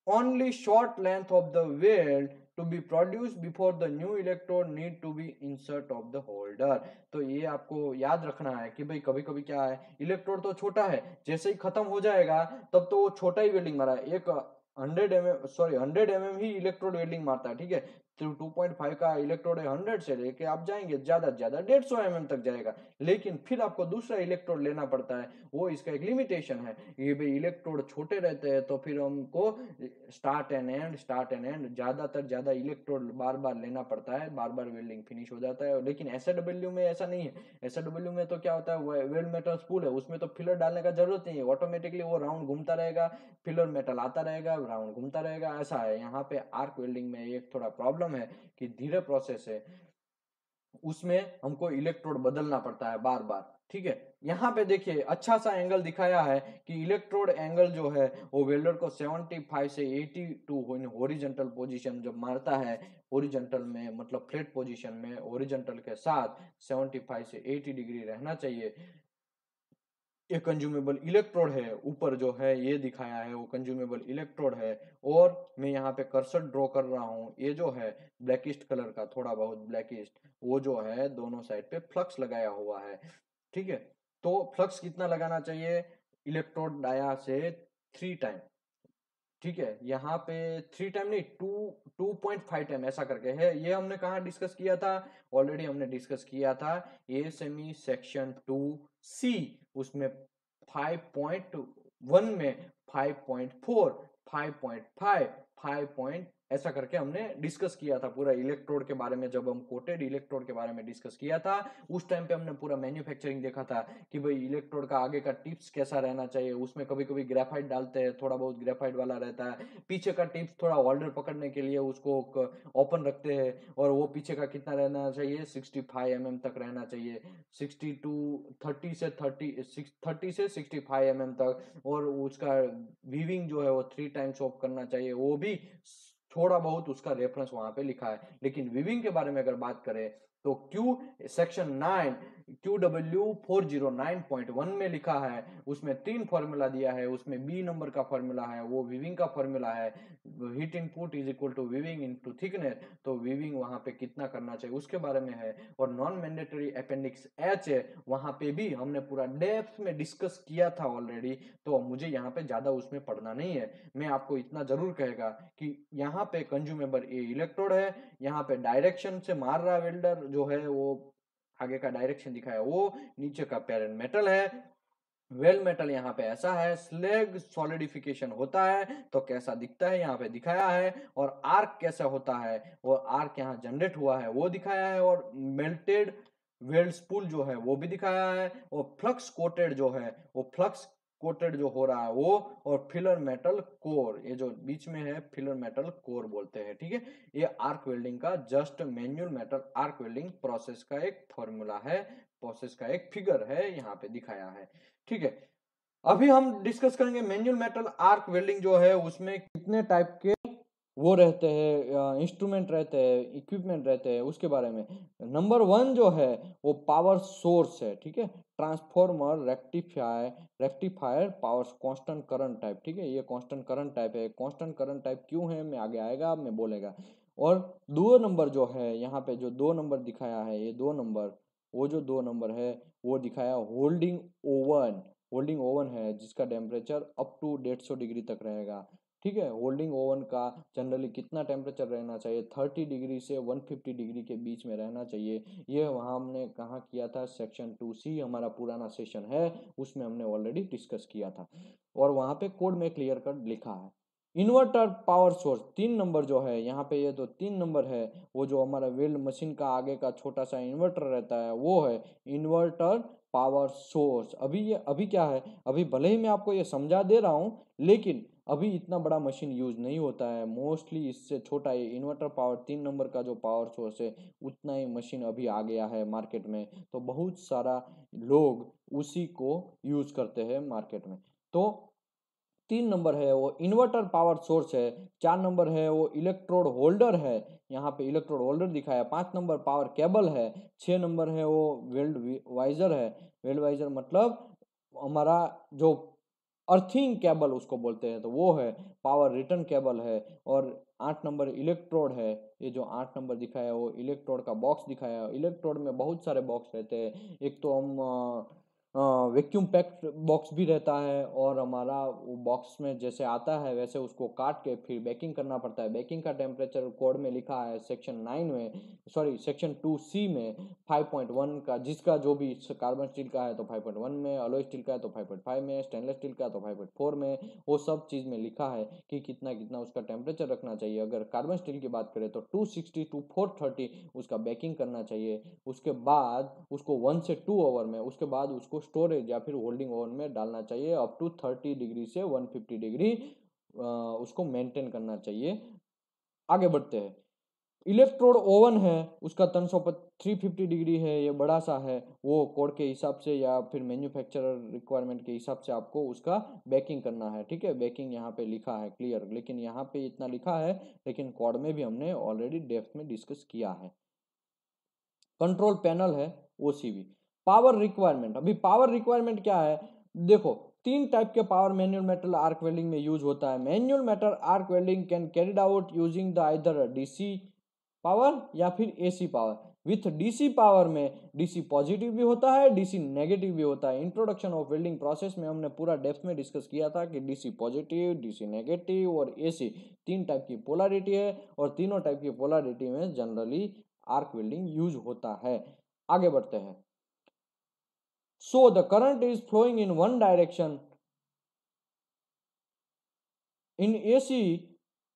only short length of the weld to be produced before the new electrode need to be insert of the holder। तो ये आपको याद रखना है कि भाई कभी कभी क्या है, इलेक्ट्रोड तो छोटा है, जैसे ही खत्म हो जाएगा तब तो वो छोटा ही वेल्डिंग मारा है, एक 100 mm ही इलेक्ट्रोड वेल्डिंग मारता है, ठीक है। तो 2.5 का इलेक्ट्रोड 100 से लेके आप जाएंगे ज्यादा से ज्यादा 150 तक जाएगा, लेकिन फिर आपको दूसरा इलेक्ट्रोड लेना पड़ता है। वो इसका एक लिमिटेशन है, ये भाई इलेक्ट्रोड छोटे रहते हैं तो फिर हमको स्टार्ट एंड एंड ज्यादा इलेक्ट्रोड बार बार लेना पड़ता है, बार बार वेल्डिंग फिनिश हो जाता है। लेकिन एसडब्ल्यू में ऐसा नहीं है। एसडब्ल्यू में तो क्या होता है, वेल्ड मेटल स्पूल है, उसमें तो फिलर डालने का जरूरत नहीं है, ऑटोमेटिकली वो राउंड घूमता रहेगा, फिलर मेटल आता रहेगा, राउंड घूमता रहेगा, ऐसा है। यहाँ पे आर्क वेल्डिंग में एक थोड़ा प्रॉब्लम है कि धीरे प्रोसेस है, उसमें हमको इलेक्ट्रोड बदलना पड़ता है बार बार, ठीक है। यहाँ पे देखिए अच्छा सा एंगल दिखाया है कि इलेक्ट्रोड एंगल जो है वो वेल्डर को 75 से 82 हॉरिजॉन्टल पोजीशन जब मारता है, हॉरिजॉन्टल में मतलब फ्लैट पोजीशन में हॉरिजॉन्टल के साथ 75 से 80 डिग्री रहना चाहिए। ये कंज्यूमेबल इलेक्ट्रोड है, ऊपर जो है ये दिखाया है वो कंज्यूमेबल इलेक्ट्रोड है। और मैं यहाँ पे कर्सर ड्रॉ कर रहा हूँ, ये जो है ब्लैकिस्ट कलर का, थोड़ा बहुत ब्लैकिस्ट, वो जो है दोनों साइड पे फ्लक्स लगाया हुआ है, ठीक है। तो फ्लक्स कितना लगाना चाहिए, इलेक्ट्रोड डाया से 3 टाइम, ठीक है। यहाँ पे 3 टाइम नहीं, 2.5 टाइम ऐसा करके है। ये हमने कहाँ डिस्कस किया था, ऑलरेडी हमने डिस्कस किया था ए सेमी सेक्शन 2C, उसमें 5.1 में 5.4, 5.5, 5 ऐसा करके हमने डिस्कस किया था पूरा इलेक्ट्रोड के बारे में। जब हम कोटेड इलेक्ट्रोड के बारे में डिस्कस किया था उस टाइम पे हमने पूरा मैन्युफैक्चरिंग देखा था कि भाई इलेक्ट्रोड का आगे का टिप्स कैसा रहना चाहिए। उसमें कभी कभी ग्रेफाइट डालते हैं, थोड़ा बहुत ग्रेफाइट वाला रहता है। पीछे का टिप्स थोड़ा होल्डर पकड़ने के लिए उसको ओपन रखते हैं, और वो पीछे का कितना रहना चाहिए, 65 तक रहना चाहिए, 30 से 65 तक। और उसका वीविंग जो है वो 3 टाइम्स ऑफ करना चाहिए, वो भी थोड़ा बहुत उसका रेफरेंस वहां पे लिखा है। लेकिन विविंग के बारे में अगर बात करें तो क्यू सेक्शन 9 QW409.1 में लिखा है, उसमें 3 फॉर्मूला दिया है, उसमें बी नंबर का फॉर्मूला है, वो विविंग का फॉर्मूला है, heat input is equal to weaving into thickness. तो विविंग वहां पे कितना करना चाहिए उसके बारे में है। और नॉन मैंडेटरी अपेंडिक्स एच है, वहां पे भी हमने पूरा डेप्थ में डिस्कस किया था ऑलरेडी, तो मुझे यहाँ पे ज्यादा उसमें पढ़ना नहीं है। मैं आपको इतना जरूर कहेगा कि यहाँ पे कंज्यूमेबल ए इलेक्ट्रोड है, यहाँ पे डायरेक्शन से मार रहा वेल्डर जो है वो आगे का डायरेक्शन दिखाया, वो नीचे का पेरेंट मेटल है। वेल मेटल यहाँ पे ऐसा है, स्लैग सॉलिडिफिकेशन होता है तो कैसा दिखता है यहाँ पे दिखाया है, और आर्क कैसा होता है, और आर्क यहाँ जनरेट हुआ है वो दिखाया है, और मेल्टेड वेल्ड स्पूल जो है वो भी दिखाया है, और फ्लक्स कोटेड जो है वो फ्लक्स कोटेड जो हो रहा है वो, और फिलर मेटल कोर, ये जो बीच में है फिलर मेटल कोर बोलते हैं, ठीक है। ये आर्क वेल्डिंग का just manual metal arc welding process का एक फॉर्मूला है, प्रोसेस का एक फिगर है यहाँ पे दिखाया है, ठीक है। अभी हम डिस्कस करेंगे मैनुअल मेटल आर्क वेल्डिंग जो है उसमें कितने टाइप के वो रहते हैं, इंस्ट्रूमेंट रहते हैं, इक्विपमेंट रहते हैं, उसके बारे में। नंबर 1 जो है वो पावर सोर्स है, ठीक है। Transformer, rectifier, power constant current type, ठीक है। ये कांस्टेंट करंट टाइप है। कांस्टेंट करंट टाइप क्यों है मैं आगे आएगा, मैं बोलेगा। और 2 नंबर जो है यहाँ पे जो 2 नंबर दिखाया है, ये 2 नंबर, वो जो 2 नंबर है वो दिखाया होल्डिंग ओवन। होल्डिंग ओवन है जिसका टेम्परेचर अप टू 150 डिग्री तक रहेगा, ठीक है। होल्डिंग ओवन का जनरली कितना टेम्परेचर रहना चाहिए, 30 डिग्री से 150 डिग्री के बीच में रहना चाहिए। ये वहाँ हमने कहाँ किया था, सेक्शन 2C हमारा पुराना सेशन है, उसमें हमने ऑलरेडी डिस्कस किया था, और वहाँ पे कोड में क्लियर कट लिखा है। इन्वर्टर पावर सोर्स 3 नंबर जो है यहाँ पे, ये तो 3 नंबर है, वो जो हमारा वेल्ड मशीन का आगे का छोटा सा इन्वर्टर रहता है वो है इन्वर्टर पावर सोर्स। अभी क्या है, अभी भले ही मैं आपको ये समझा दे रहा हूँ, लेकिन अभी इतना बड़ा मशीन यूज नहीं होता है, मोस्टली इससे छोटा ये इन्वर्टर पावर 3 नंबर का जो पावर सोर्स है उतना ही मशीन अभी आ गया है मार्केट में, तो बहुत सारा लोग उसी को यूज करते हैं मार्केट में। तो 3 नंबर है वो इन्वर्टर पावर सोर्स है, 4 नंबर है वो इलेक्ट्रोड होल्डर है, यहाँ पे इलेक्ट्रोड होल्डर दिखाया, 5 नंबर पावर केबल है, 6 नंबर है वो वेल्ड वाइजर है। वेल्ड वाइजर मतलब हमारा जो अर्थिंग केबल उसको बोलते हैं, तो वो है, पावर रिटर्न केबल है। और 8 नंबर इलेक्ट्रोड है, ये जो 8 नंबर दिखाया वो इलेक्ट्रोड का बॉक्स दिखाया। इलेक्ट्रोड में बहुत सारे बॉक्स रहते हैं, एक तो हम वैक्यूम पैक्ड बॉक्स भी रहता है, और हमारा वो बॉक्स में जैसे आता है वैसे उसको काट के फिर बेकिंग करना पड़ता है। बेकिंग का टेम्परेचर कोड में लिखा है सेक्शन 9 में, सॉरी सेक्शन 2C में 5.1 का, जिसका जो भी कार्बन स्टील का है तो 5.1 में, अलॉय स्टील का है तो 5.5 में, स्टेनलेस स्टील का है तो 5.4 में, वो सब चीज़ में लिखा है कि कितना कितना उसका टेम्परेचर रखना चाहिए। अगर कार्बन स्टील की बात करें तो 260 to 430 उसका बेकिंग करना चाहिए। उसके बाद उसको 1 से 2 आवर में, उसके बाद उसको स्टोरेज या फिर होल्डिंग ओवन में डालना चाहिए। अप टू 30 डिग्री से 150 डिग्री उसको मेंटेन करना चाहिए। आगे बढ़ते हैं, इलेक्ट्रोड ओवन है, उसका 350 डिग्री है, ये बड़ा सा है, वो कोड के हिसाब से या फिर मैन्युफैक्चरर रिक्वायरमेंट के हिसाब से आपको उसका बेकिंग करना है। ठीक है, बेकिंग यहाँ पे लिखा है क्लियर, लेकिन यहाँ पे इतना लिखा है, लेकिन कोड में भी हमने ऑलरेडी डेप्थ में डिस्कस किया है। कंट्रोल पैनल है, ओसीबी। पावर रिक्वायरमेंट, अभी पावर रिक्वायरमेंट क्या है, देखो 3 टाइप के power manual metal arc welding में यूज होता है। Manual metal arc welding can carried out using the either DC power या फिर AC power. With DC power में डीसी पॉजिटिव भी होता है, डीसी नेगेटिव भी होता है। इंट्रोडक्शन ऑफ वेल्डिंग प्रोसेस में हमने पूरा डेप्थ में डिस्कस किया था कि डीसी पॉजिटिव, डीसी नेगेटिव और एसी 3 टाइप की पोलरिटी है, और तीनों टाइप की पोलरिटी में जनरली आर्क वेल्डिंग यूज होता है। आगे बढ़ते हैं, so the current is flowing in one direction in AC.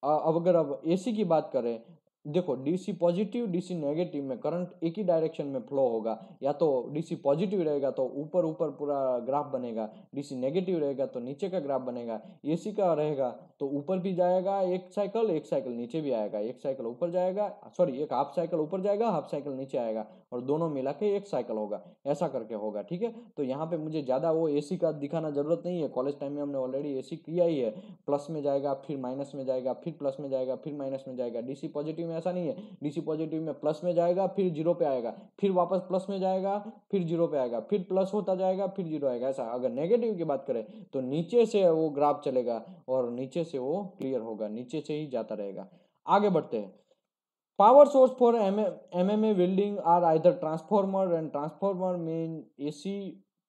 अब अगर अब एसी की बात करें, देखो डीसी पॉजिटिव डीसी नेगेटिव में करंट एक ही डायरेक्शन में फ्लो होगा, या तो डीसी पॉजिटिव रहेगा तो ऊपर ऊपर पूरा ग्राफ बनेगा, डीसी नेगेटिव रहेगा तो नीचे का ग्राफ बनेगा। एसी का रहेगा तो ऊपर भी जाएगा एक साइकिल नीचे भी आएगा, एक साइकिल ऊपर जाएगा, सॉरी एक हाफ साइकिल ऊपर जाएगा, हाफ साइकिल नीचे आएगा, और दोनों मिला के एक साइकिल होगा, ऐसा करके होगा। ठीक है, तो यहाँ पे मुझे ज़्यादा वो एसी का दिखाना जरूरत नहीं है, कॉलेज टाइम में हमने ऑलरेडी एसी किया ही है। प्लस में जाएगा फिर माइनस में जाएगा, फिर प्लस में जाएगा, फिर माइनस में जाएगा। डीसी पॉजिटिव में ऐसा नहीं है, डीसी पॉजिटिव में प्लस में जाएगा फिर जीरो पे आएगा, फिर वापस प्लस में जाएगा फिर जीरो पे आएगा, फिर प्लस होता जाएगा फिर जीरो आएगा, ऐसा। अगर नेगेटिव की बात करें तो नीचे से वो ग्राफ चलेगा और नीचे से वो क्लियर होगा, नीचे से ही जाता रहेगा। आगे बढ़ते हैं, power source for MMA welding are either transformer, and transformer mean AC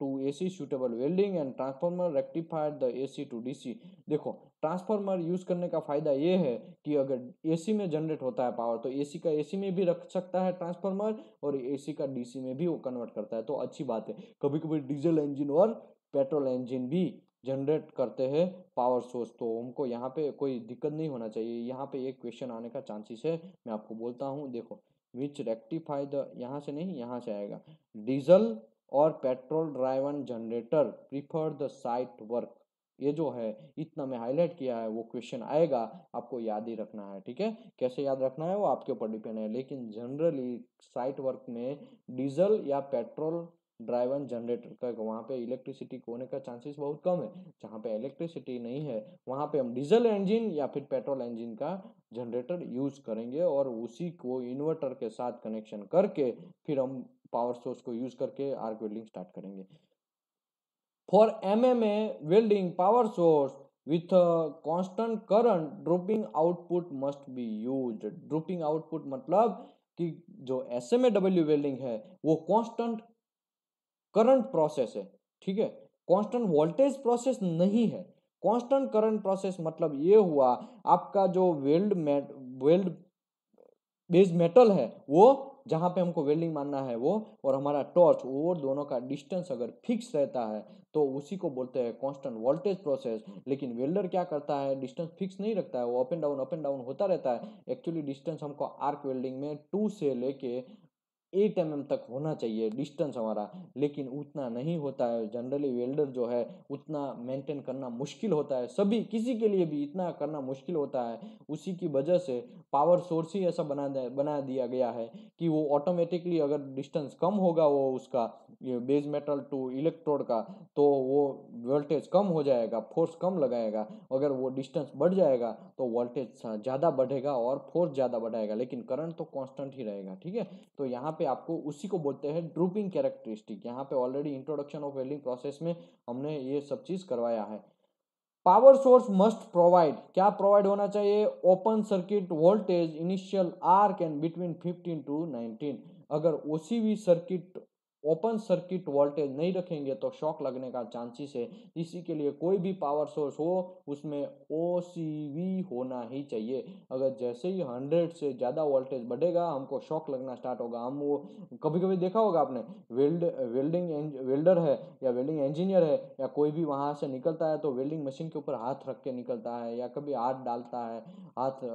to AC suitable welding, and transformer rectified the AC to DC। देखो ट्रांसफार्मर यूज करने का फायदा ये है कि अगर एसी में जनरेट होता है पावर तो एसी का एसी में भी रख सकता है ट्रांसफार्मर, और एसी का डीसी में भी वो कन्वर्ट करता है, तो अच्छी बात है। कभी कभी डीजल इंजन और पेट्रोल इंजन भी जनरेट करते हैं पावर सोर्स, तो हमको यहाँ पे कोई दिक्कत नहीं होना चाहिए। यहाँ पे एक क्वेश्चन आने का चांसेस है, मैं आपको बोलता हूँ, देखो विच रेक्टिफाई द, यहाँ से नहीं यहाँ से आएगा, डीजल और petrol driven generator prefer the site work. ये जो है इतना मैं हाईलाइट किया है, वो क्वेश्चन आएगा, आपको याद ही रखना है। ठीक है, कैसे याद रखना है वो आपके ऊपर डिपेंड है, लेकिन जनरली साइट वर्क में डीजल या पेट्रोल ड्राइवन जनरेटर का वहाँ पे इलेक्ट्रिसिटी होने का चांसेस बहुत कम है। जहाँ पे इलेक्ट्रिसिटी नहीं है वहाँ पे हम डीजल इंजन या फिर पेट्रोल इंजन का जनरेटर यूज करेंगे, और उसी को इन्वर्टर के साथ कनेक्शन करके फिर हम पावर सोर्स को यूज करके आर्क वेल्डिंग स्टार्ट करेंगे। For MMA welding power source with a constant current dropping output must be used। dropping output मतलब कि जो SMA वेल्डिंग है वो कांस्टेंट करंट प्रोसेस है। ठीक है, कांस्टेंट वोल्टेज प्रोसेस नहीं है। कांस्टेंट करंट प्रोसेस मतलब ये हुआ, आपका जो वेल्ड बेस मेटल है वो, जहां पे हमको वेल्डिंग मानना है वो, और हमारा टॉर्च, वो दोनों का डिस्टेंस अगर फिक्स रहता है तो उसी को बोलते हैं कांस्टेंट वोल्टेज प्रोसेस। लेकिन वेल्डर क्या करता है, डिस्टेंस फिक्स नहीं रखता है, वो अप एंड डाउन होता रहता है। एक्चुअली डिस्टेंस हमको आर्क वेल्डिंग में 2 से लेके 8 mm तक होना चाहिए डिस्टेंस हमारा, लेकिन उतना नहीं होता है। जनरली वेल्डर जो है उतना मेंटेन करना मुश्किल होता है, सभी किसी के लिए भी इतना करना मुश्किल होता है। उसी की वजह से पावर सोर्स ही ऐसा बना दिया गया है कि वो ऑटोमेटिकली अगर डिस्टेंस कम होगा वो उसका ये बेस मेटल टू इलेक्ट्रोड का, तो वो वोल्टेज कम हो जाएगा, फोर्स कम लगाएगा। अगर वो डिस्टेंस बढ़ जाएगा तो वोल्टेज ज़्यादा बढ़ेगा और फोर्स ज़्यादा बढ़ाएगा, लेकिन करंट तो कांस्टेंट ही रहेगा। ठीक है, तो यहाँ पे आपको उसी को बोलते हैं ड्रूपिंग कैरेक्टरिस्टिक। यहाँ पे already introduction of welding process में हमने ये सब चीज़ करवाया है। पावर सोर्स मस्ट प्रोवाइड, क्या प्रोवाइड होना चाहिए? Open circuit voltage initial arc and between 15 to 19। अगर OCV circuit open circuit voltage नहीं रखेंगे तो शॉक लगने का चांसेस है। इसी के लिए कोई भी पावर सोर्स हो उसमें ओसीवी होना ही चाहिए। अगर जैसे ही 100 से ज़्यादा वोल्टेज बढ़ेगा हमको शॉक लगना स्टार्ट होगा। हम वो कभी कभी देखा होगा आपने, वेल्डर है या वेल्डिंग इंजीनियर है या कोई भी वहां से निकलता है तो वेल्डिंग मशीन के ऊपर हाथ रख के निकलता है या कभी हाथ डालता है, हाथ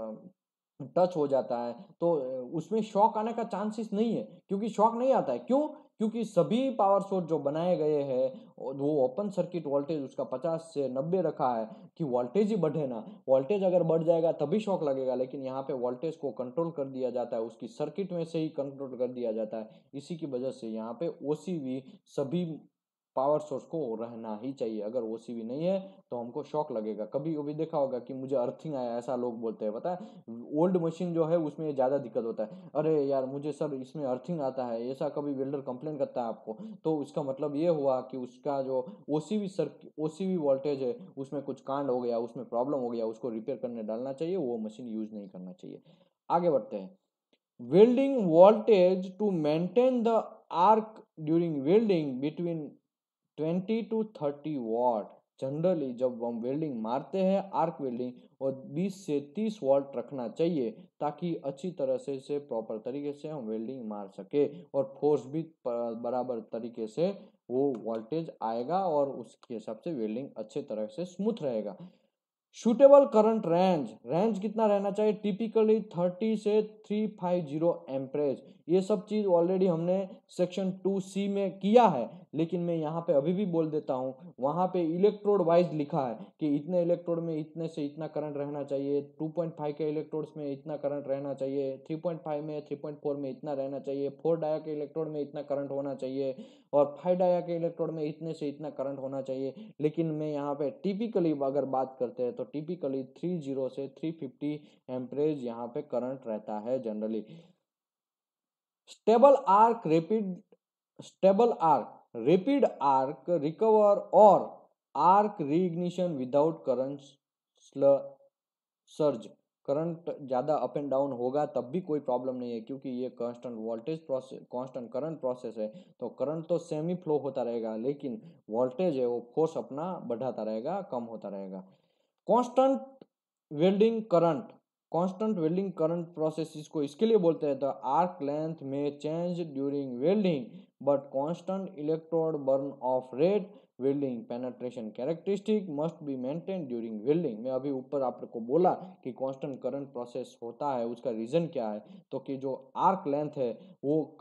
टच हो जाता है, तो उसमें शॉक आने का चांसेस नहीं है, क्योंकि शॉक नहीं आता है। क्यों? क्योंकि सभी पावर सोर्स जो बनाए गए हैं वो ओपन सर्किट वोल्टेज उसका 50 से 90 रखा है कि वोल्टेज ही बढ़े ना। वोल्टेज अगर बढ़ जाएगा तभी शॉक लगेगा, लेकिन यहाँ पे वोल्टेज को कंट्रोल कर दिया जाता है, उसकी सर्किट में से ही कंट्रोल कर दिया जाता है। इसी की वजह से यहाँ पे ओसीवी सभी पावर सोर्स को रहना ही चाहिए। अगर ओसीवी नहीं है तो हमको शॉक लगेगा। कभी कभी देखा होगा कि मुझे अर्थिंग आया, ऐसा लोग बोलते हैं, पता है ओल्ड मशीन जो है उसमें ज़्यादा दिक्कत होता है, अरे यार मुझे सर इसमें अर्थिंग आता है, ऐसा कभी वेल्डर कंप्लेन करता है आपको, तो उसका मतलब ये हुआ कि उसका जो ओसीवी वोल्टेज है उसमें कुछ कांड हो गया, उसमें प्रॉब्लम हो गया, उसको रिपेयर करने डालना चाहिए, वो मशीन यूज नहीं करना चाहिए। आगे बढ़ते हैं। Welding voltage to maintain the arc during welding between 20 to 30 watt. Generally जब हम वेल्डिंग मारते हैं आर्क वेल्डिंग, और 20 से 30 वॉट रखना चाहिए ताकि अच्छी तरह से प्रॉपर तरीके से हम वेल्डिंग मार सके और फोर्स भी बराबर तरीके से वो वोल्टेज आएगा और उसके हिसाब से वेल्डिंग अच्छे तरह से स्मूथ रहेगा। सूटेबल करंट रेंज, रेंज कितना रहना चाहिए? टिपिकली 30 से 350 एम्परेज। ये सब चीज ऑलरेडी हमने सेक्शन 2C में किया है, लेकिन मैं यहाँ पे अभी भी बोल देता हूँ। वहाँ पे इलेक्ट्रोड वाइज लिखा है कि इतने इलेक्ट्रोड में इतने से इतना करंट रहना चाहिए, 2.5 के इलेक्ट्रोड्स में इतना करंट रहना चाहिए, 3.5 में 3.4 में इतना रहना चाहिए, 4 डाया के इलेक्ट्रोड में इतना करंट होना चाहिए और 5 डाया के इलेक्ट्रोड में इतने से इतना करंट होना चाहिए। लेकिन मैं यहाँ पे टिपिकली अगर बात करते हैं तो टिपिकली 30 से 350 एम्परेज यहाँ पे करंट रहता है generally. Stable arc rapid stable arc rapid arc recover और arc reignition without current surge. Current ज़्यादा अप एंड डाउन होगा तब भी कोई प्रॉब्लम नहीं है, क्योंकि ये constant voltage process, constant current process है, तो करंट तो सेम ही फ्लो होता रहेगा, लेकिन वोल्टेज है वो फोर्स अपना बढ़ाता रहेगा, कम होता रहेगा। Constant welding current, constant welding current process इसको इसके लिए बोलते हैं, द आर्क लेंथ में change during welding but constant electrode burn of rate welding penetration characteristic must be maintain during welding. मैं अभी ऊपर आपको बोला कि कांस्टेंट करंट प्रोसेस होता है, उसका रीजन क्या है, तो कि जो आर्क लेंथ है वो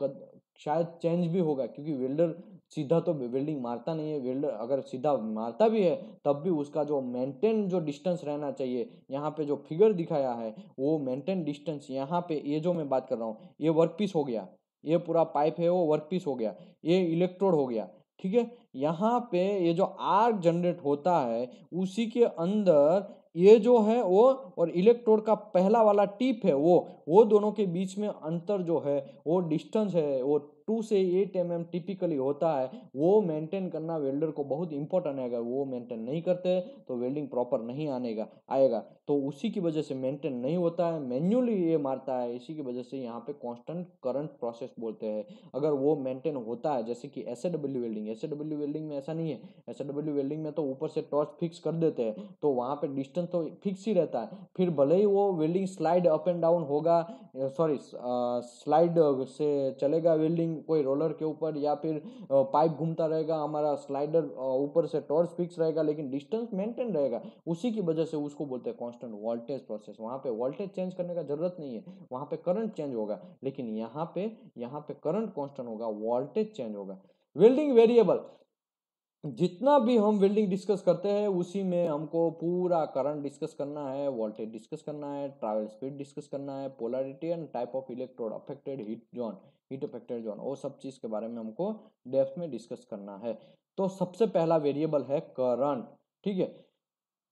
शायद चेंज भी होगा, क्योंकि वेल्डर सीधा तो वेल्डिंग मारता नहीं है। वेल्डर अगर सीधा मारता भी है तब भी उसका जो मेंटेन जो डिस्टेंस रहना चाहिए, यहाँ पे जो फिगर दिखाया है वो मेंटेन डिस्टेंस, यहाँ पे ये जो मैं बात कर रहा हूँ ये वर्कपीस हो गया, ये पूरा पाइप है वो वर्कपीस हो गया, ये इलेक्ट्रोड हो गया। ठीक है, यहाँ पे ये जो आर्क जनरेट होता है उसी के अंदर ये जो है वो और इलेक्ट्रोड का पहला वाला टिप है वो दोनों के बीच में अंतर जो है वो डिस्टेंस है वो 2 से 8 mm टिपिकली होता है। वो मेंटेन करना वेल्डर को बहुत इंपॉर्टेंट है। अगर वो मेंटेन नहीं करते तो वेल्डिंग प्रॉपर नहीं आएगा, तो उसी की वजह से मेंटेन नहीं होता है, मैन्युअली ये मारता है। इसी की वजह से यहाँ पे कांस्टेंट करंट प्रोसेस बोलते हैं। अगर वो मेंटेन होता है, जैसे कि एसएडब्ल्यू वेल्डिंग में ऐसा नहीं है। एसएडब्ल्यू वेल्डिंग में तो ऊपर से टॉर्च फिक्स कर देते हैं, तो वहाँ पे डिस्टेंस तो फिक्स ही रहता है, फिर भले ही वो welding slide up and down होगा, सॉरी स्लाइड से चलेगा वेल्डिंग मशीन कोई रोलर के ऊपर या फिर पाइप घूमता रहेगा, हमारा स्लाइडर ऊपर से टॉर्च फिक्स रहेगा लेकिन डिस्टेंस मेंटेन रहेगा, उसी की वजह से उसको बोलते हैं कांस्टेंट वोल्टेज प्रोसेस। वहां पे वोल्टेज चेंज करने का जरूरत नहीं है, वहां पे करंट चेंज होगा, लेकिन यहाँ पे करंट कांस्टेंट होगा, वोल्टेज चेंज होगा। वेल्डिंग वेरिएबल, जितना भी हम वेल्डिंग डिस्कस करते हैं उसी में हमको पूरा करंट डिस्कस करना है, वोल्टेज डिस्कस करना है, ट्रैवल स्पीड डिस्कस करना है, polarity and type of electrode affected heat affected zone, वो सब चीज के बारे में हमको डेप्थ में डिस्कस करना है। तो सबसे पहला वेरिएबल है करंट, ठीक है।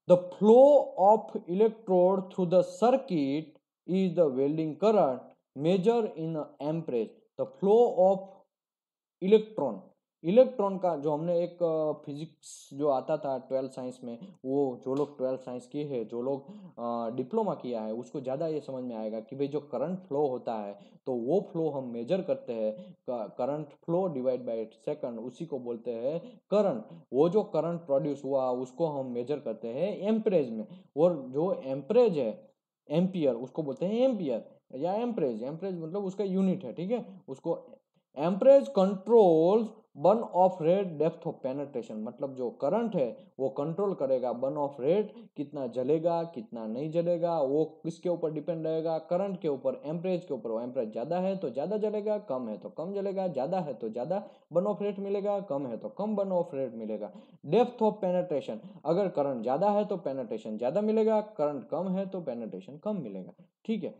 The flow of electrode through the circuit is the welding current measure in amperage. The flow of electron, electron का जो हमने एक फिजिक्स जो आता था 12th साइंस में, वो जो लोग 12th साइंस किए हैं, जो लोग डिप्लोमा किया है, उसको ज़्यादा ये समझ में आएगा कि भाई जो करंट फ्लो होता है तो वो फ्लो हम मेजर करते हैं, current flow divide by second, उसी को बोलते हैं करंट। वो जो करंट प्रोड्यूस हुआ उसको हम मेजर करते हैं एम्परेज में, और जो एम्परेज है, एम्पियर, उसको बोलते हैं एम्पियर या एम्परेज। एम्परेज मतलब उसका यूनिट है, ठीक है। उसको amperage controls burn of rate depth of penetration, मतलब जो करंट है वो कंट्रोल करेगा बर्न ऑफ रेट, कितना जलेगा कितना नहीं जलेगा, वो किसके ऊपर डिपेंड रहेगा, करंट के ऊपर, एम्परेज के ऊपर। एम्परेज ज्यादा है तो ज्यादा जलेगा, कम है तो कम जलेगा, ज्यादा है तो ज्यादा बर्न ऑफ रेट मिलेगा, कम है तो कम बर्न ऑफ रेट मिलेगा। डेप्थ ऑफ पेनिट्रेशन, अगर करंट ज्यादा है तो पेनिट्रेशन ज्यादा मिलेगा, करंट कम है तो पेनिट्रेशन कम मिलेगा, ठीक है।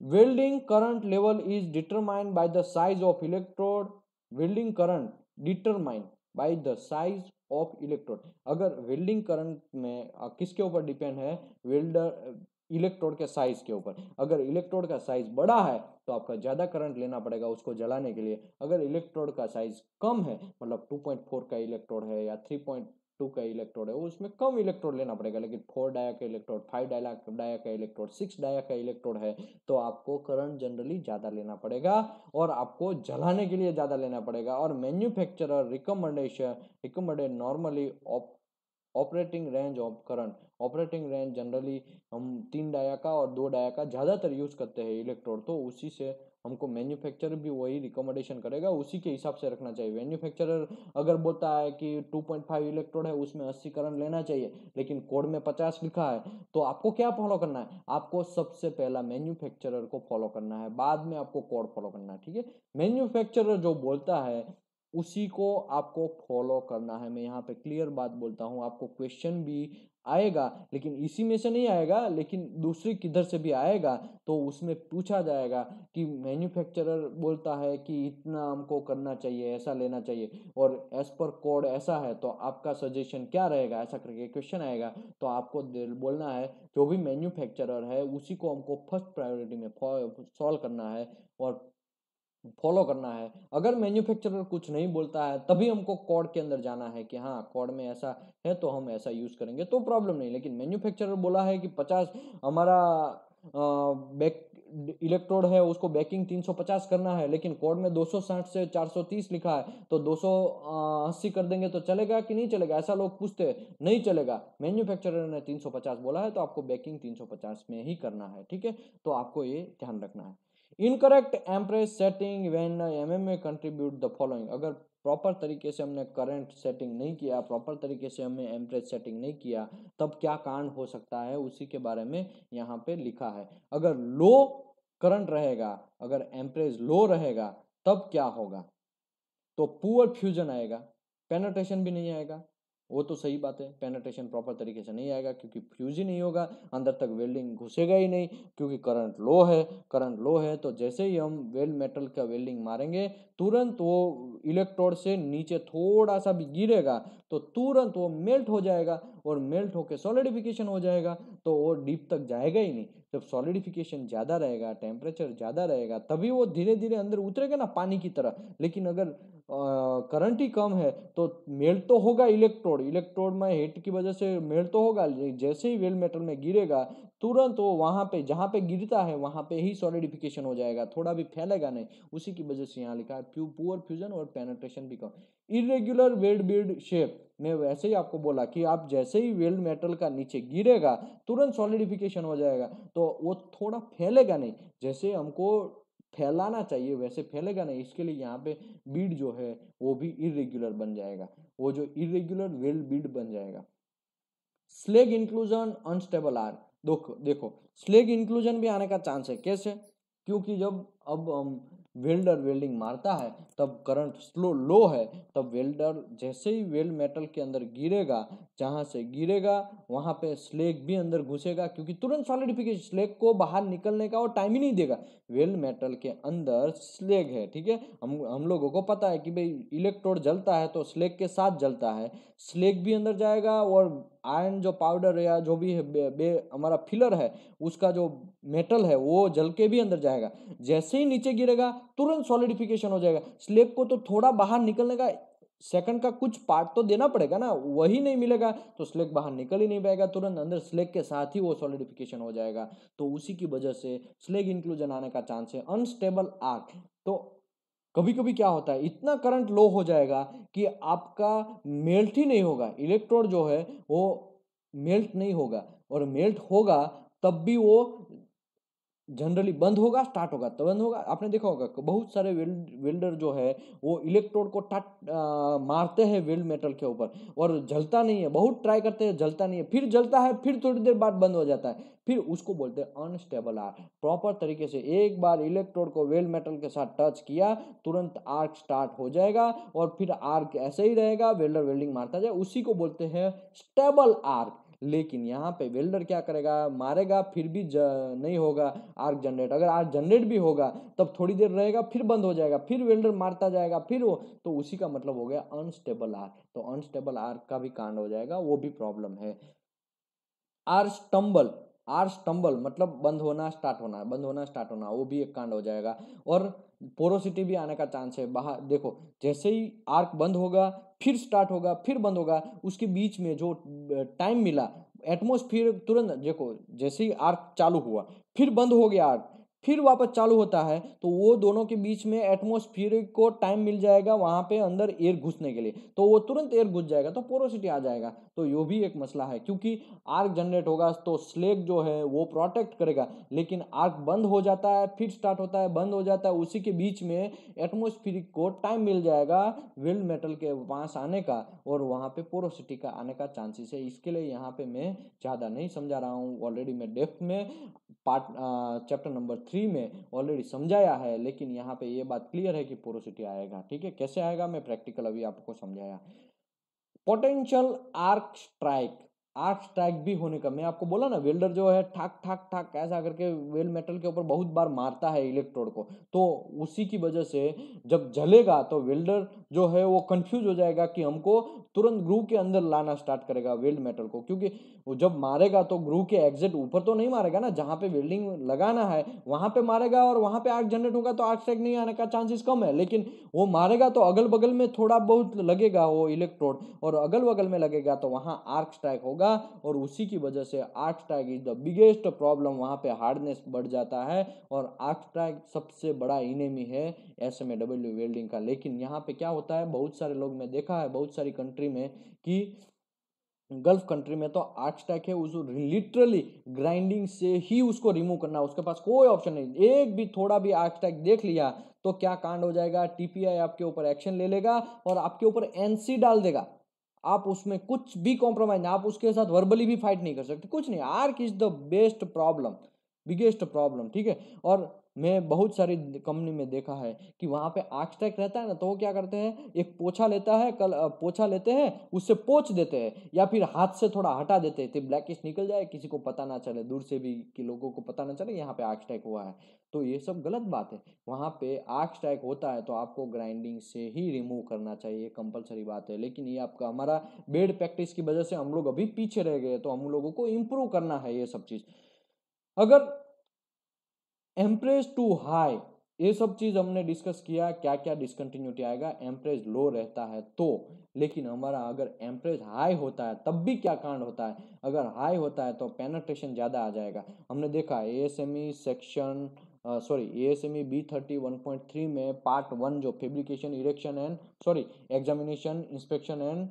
Welding current level is determined by the size of electrode. Welding current determined by the size of electrode. अगर वेल्डिंग करंट में किसके ऊपर डिपेंड है, वेल्डर इलेक्ट्रोड के साइज के ऊपर। अगर इलेक्ट्रोड का साइज बड़ा है तो आपका ज्यादा करंट लेना पड़ेगा उसको जलाने के लिए। अगर इलेक्ट्रोड का साइज कम है, मतलब 2.4 का इलेक्ट्रोड है या 3.2 का इलेक्ट्रोड है, उसमें कम इलेक्ट्रोड लेना पड़ेगा। लेकिन 4 डाया का इलेक्ट्रोड, 5 डाया का इलेक्ट्रोड, 6 डाया का इलेक्ट्रोड है तो आपको करंट जनरली ज्यादा लेना पड़ेगा और आपको जलाने के लिए ज्यादा लेना पड़ेगा। और manufacturer recommended normally operating range of current, operating range generally हम 3 डाया का और 2 डाया का ज्यादातर यूज करते हैं इलेक्ट्रोड, तो उसी से हमको मैन्युफैक्चरर भी वही रिकमेंडेशन करेगा, उसी के हिसाब से रखना चाहिए। मैन्युफैक्चरर अगर बोलता है कि 2.5 इलेक्ट्रोड है उसमें 80 करंट लेना चाहिए, लेकिन कोड में 50 लिखा है, तो आपको क्या फॉलो करना है, आपको सबसे पहला मैन्युफैक्चरर को फॉलो करना है, बाद में आपको कोड फॉलो करना है, ठीक है। मैन्युफैक्चरर जो बोलता है उसी को आपको फॉलो करना है। मैं यहाँ पे क्लियर बात बोलता हूँ, आपको क्वेश्चन भी आएगा, लेकिन इसी में से नहीं आएगा, लेकिन दूसरी किधर से भी आएगा तो उसमें पूछा जाएगा कि मैन्युफैक्चरर बोलता है कि इतना हमको करना चाहिए, ऐसा लेना चाहिए, और एज पर कोड ऐसा है, तो आपका सजेशन क्या रहेगा, ऐसा करके क्वेश्चन आएगा। तो आपको बोलना है जो भी मैन्युफैक्चरर है उसी को हमको फर्स्ट प्रायोरिटी में सॉल्व करना है और फॉलो करना है। अगर मैन्युफैक्चरर कुछ नहीं बोलता है तभी हमको कोड के अंदर जाना है कि हाँ कोड में ऐसा है तो हम ऐसा यूज करेंगे तो प्रॉब्लम नहीं। लेकिन मैन्युफैक्चरर बोला है कि 50 हमारा बैक इलेक्ट्रोड है उसको बैकिंग 350 करना है, लेकिन कोड में 260 से 430 लिखा है, तो 280 कर देंगे तो चलेगा कि नहीं चलेगा, ऐसा लोग पूछते हैं। नहीं चलेगा, मैन्युफैक्चरर ने 350 बोला है तो आपको बैकिंग 350 में ही करना है, ठीक है। तो आपको ये ध्यान रखना है। Incorrect amperage setting when MMA contribute the following, अगर प्रॉपर तरीके से हमने करंट सेटिंग नहीं किया, प्रॉपर तरीके से हमने एम्परेज सेटिंग नहीं किया, तब क्या कांड हो सकता है उसी के बारे में यहाँ पे लिखा है। अगर लो करंट रहेगा, अगर एम्परेज लो रहेगा तब क्या होगा, तो पुअर फ्यूजन आएगा, पेनिट्रेशन भी नहीं आएगा। वो तो सही बात है, पेनिट्रेशन प्रॉपर तरीके से नहीं आएगा क्योंकि फ्यूज ही नहीं होगा, अंदर तक वेल्डिंग घुसेगा ही नहीं, क्योंकि करंट लो है। करंट लो है तो जैसे ही हम वेल्ड मेटल का वेल्डिंग मारेंगे तुरंत वो इलेक्ट्रोड से नीचे थोड़ा सा भी गिरेगा तो तुरंत वो मेल्ट हो जाएगा, और मेल्ट होकर सॉलिडिफिकेशन हो जाएगा, तो वो डीप तक जाएगा ही नहीं। जब सॉलिडिफिकेशन ज्यादा रहेगा, टेम्परेचर ज्यादा रहेगा, तभी वो धीरे धीरे अंदर उतरेगा ना पानी की तरह। लेकिन अगर करंट ही कम है तो मेल्ट तो होगा इलेक्ट्रोड, इलेक्ट्रोड में हीट की वजह से मेल्ट तो होगा, जैसे ही वेल मेटल में गिरेगा तुरंत वो वहां पे जहां पे गिरता है वहां पे ही सॉलिडिफिकेशन हो जाएगा, थोड़ा भी फैलेगा नहीं। उसी की वजह से यहाँ लिखा है पुअर फ्यूजन और पेनिट्रेशन भी कम। इरेग्युलर वेल्ड बिल्ड शेप में वैसे ही आपको बोला कि आप जैसे ही वेल्ड मेटल का नीचे गिरेगा तुरंत सॉलिडिफिकेशन हो जाएगा, तो वो थोड़ा फैलेगा नहीं। जैसे हमको फैलाना चाहिए वैसे फैलेगा नहीं, इसके लिए यहाँ पे बीड जो है वो भी इरेग्युलर बन जाएगा, वो जो इरेग्युलर वेल बीड बन जाएगा। स्लेग इंक्लूजन अनस्टेबल आर्क, देखो देखो स्लेग इंक्लूजन भी आने का चांस है। कैसे? क्योंकि जब अब वेल्डर वेल्डिंग मारता है तब करंट स्लो लो है, तब वेल्डर जैसे ही वेल्ड मेटल के अंदर गिरेगा, जहां से गिरेगा वहां पे स्लेग भी अंदर घुसेगा, क्योंकि तुरंत सॉलिडिफिकेशन, स्लेग को बाहर निकलने का वो टाइम ही नहीं देगा। वेल्ड मेटल के अंदर स्लेग है, ठीक है, हम लोगों को पता है कि भाई इलेक्ट्रोड जलता है तो स्लेग के साथ जलता है, स्लेग भी अंदर जाएगा और आयरन जो पाउडर या जो भी है हमारा फिलर है उसका जो मेटल है वो जल के भी अंदर जाएगा। जैसे ही नीचे गिरेगा तुरंत सॉलिडिफिकेशन हो जाएगा। स्लेग को तो थोड़ा बाहर निकलने का सेकंड का कुछ पार्ट तो देना पड़ेगा ना, वही नहीं मिलेगा तो स्लेग बाहर निकल ही नहीं पाएगा, तुरंत अंदर स्लेग के साथ ही वो सॉलिडिफिकेशन हो जाएगा। तो उसी की वजह से स्लेग इंक्लूजन आने का चांस है। अनस्टेबल आर्क, तो कभी कभी क्या होता है इतना करंट लो हो जाएगा कि आपका मेल्ट ही नहीं होगा, इलेक्ट्रोड जो है वो मेल्ट नहीं होगा, और मेल्ट होगा तब भी वो जनरली बंद होगा स्टार्ट होगा तो बंद होगा। आपने देखा होगा कि बहुत सारे वेल्डर जो है वो इलेक्ट्रोड को मारते हैं वेल्ड मेटल के ऊपर और जलता नहीं है, बहुत ट्राई करते हैं जलता नहीं है, फिर जलता है, फिर थोड़ी देर बाद बंद हो जाता है, फिर उसको बोलते हैं अनस्टेबल आर्क। प्रॉपर तरीके से एक बार इलेक्ट्रोड को वेल्ड मेटल के साथ टच किया तुरंत आर्क स्टार्ट हो जाएगा और फिर आर्क ऐसे ही रहेगा, वेल्डर वेल्डिंग मारता जाए, उसी को बोलते हैं स्टेबल आर्क। लेकिन यहाँ पे वेल्डर क्या करेगा, मारेगा फिर भी नहीं होगा आर्क जनरेट। अगर आर्क जनरेट भी होगा तब थोड़ी देर रहेगा फिर बंद हो जाएगा, फिर वेल्डर मारता जाएगा, फिर वो, तो उसी का मतलब हो गया अनस्टेबल आर्क। तो अनस्टेबल आर्क का भी कांड हो जाएगा, वो भी प्रॉब्लम है। आर स्टम्बल, आर स्टम्बल मतलब बंद होना स्टार्ट होना, बंद होना स्टार्ट होना, वो भी एक कांड हो जाएगा। और पोरोसिटी भी आने का चांस है बाहर। देखो जैसे ही आर्क बंद होगा फिर स्टार्ट होगा फिर बंद होगा, उसके बीच में जो टाइम मिला एटमोस्फियर, तुरंत देखो जैसे ही आर्क चालू हुआ फिर बंद हो गया आर्क, फिर वापस चालू होता है, तो वो दोनों के बीच में एटमोस्फियर को टाइम मिल जाएगा वहां पे अंदर एयर घुसने के लिए, तो वो तुरंत एयर घुस जाएगा तो पोरोसिटी आ जाएगा। तो ये भी एक मसला है, क्योंकि आर्क जनरेट होगा तो स्लेग जो है वो प्रोटेक्ट करेगा, लेकिन आर्क बंद हो जाता है फिर स्टार्ट होता है बंद हो जाता है, उसी के बीच में एटमोस्फियर को टाइम मिल जाएगा वेल्ड मेटल के पास आने का और वहां पे पोरोसिटी का आने का चांसेस है। इसके लिए यहाँ पे मैं ज़्यादा नहीं समझा रहा हूँ, ऑलरेडी मैं डेप्थ में पार्ट चैप्टर नंबर 3 में ऑलरेडी समझाया है, लेकिन यहाँ पे ये बात क्लियर है कि पोरोसिटी आएगा। ठीक है, कैसे आएगा मैं प्रैक्टिकल अभी आपको समझाया। Potential arc strike, arc strike भी होने का, मैं आपको बोला ना वेल्डर जो है ठाक ठाक ठाक ऐसा करके वेल मेटल के ऊपर बहुत बार मारता है इलेक्ट्रोड को, तो उसी की वजह से जब जलेगा तो वेल्डर जो है वो कंफ्यूज हो जाएगा कि हमको तुरंत ग्रूव के अंदर लाना स्टार्ट करेगा वेल्ड मेटल को, क्योंकि वो जब मारेगा तो ग्रूव के एग्जैक्ट ऊपर तो नहीं मारेगा ना, जहां पे वेल्डिंग लगाना है वहां पे मारेगा और वहां पे आर्क जनरेट होगा तो आर्क स्ट्राइक नहीं आने का चांसेस कम है। लेकिन वो मारेगा तो अगल बगल में थोड़ा बहुत लगेगा वो इलेक्ट्रोड और अगल बगल में लगेगा तो वहां आर्क स्ट्राइक होगा, और उसी की वजह से arc strike is the biggest problem, वहां पे हार्डनेस बढ़ जाता है और आर्क स्ट्राइक सबसे बड़ा इनेमी है एसएमएडब्ल्यू वेल्डिंग का। लेकिन यहाँ पे क्या होता है, बहुत सारे लोग मैं देखा है बहुत सारी कंट्री में कि गल्फ कंट्री में तो आर्क स्टैक है, उस लिटरली ग्राइंडिंग से ही उसको रिमूव करना, उसके पास कोई ऑप्शन नहीं। एक भी थोड़ा भी आर्क स्टैक देख लिया तो क्या कांड हो जाएगा, टीपीआई आपके ऊपर एक्शन ले लेगा और आपके ऊपर एनसी डाल देगा। आप उसमें कुछ भी कॉम्प्रोमाइज नहीं, आप उसके साथ वर्बली भी फाइट नहीं कर सकते, कुछ नहीं। Arc is the best problem, biggest problem. ठीक है, और मैं बहुत सारी कंपनी में देखा है कि वहां पे आर्क स्टैक रहता है ना, तो वो क्या करते हैं, एक पोछा लेता है, पोछा लेते हैं उससे पोछ देते हैं या फिर हाथ से थोड़ा हटा देते हैं तो ब्लैकिश निकल जाए, किसी को पता ना चले, दूर से भी कि लोगों को पता ना चले यहाँ पे आर्क स्टैक हुआ है। तो ये सब गलत बात है, वहां पे आर्क स्टैक होता है तो आपको ग्राइंडिंग से ही रिमूव करना चाहिए, कंपलसरी बात है। लेकिन ये आपका हमारा बेड प्रैक्टिस की वजह से हम लोग अभी पीछे रह गए, तो हम लोगों को इम्प्रूव करना है ये सब चीज। अगर एम्प्रेस टू हाई, ये सब चीज हमने डिस्कस किया, क्या क्या डिसकंटिन्यूटी आएगा एम्प्रेस लो रहता है तो। लेकिन हमारा अगर एम्प्रेस हाई होता है तब भी क्या कांड होता है, अगर हाई होता है तो पेनिट्रेशन ज्यादा आ जाएगा। हमने देखा एएसएमई सेक्शन एएसएमई B30 1.3 में पार्ट 1 जो fabrication erection and examination inspection and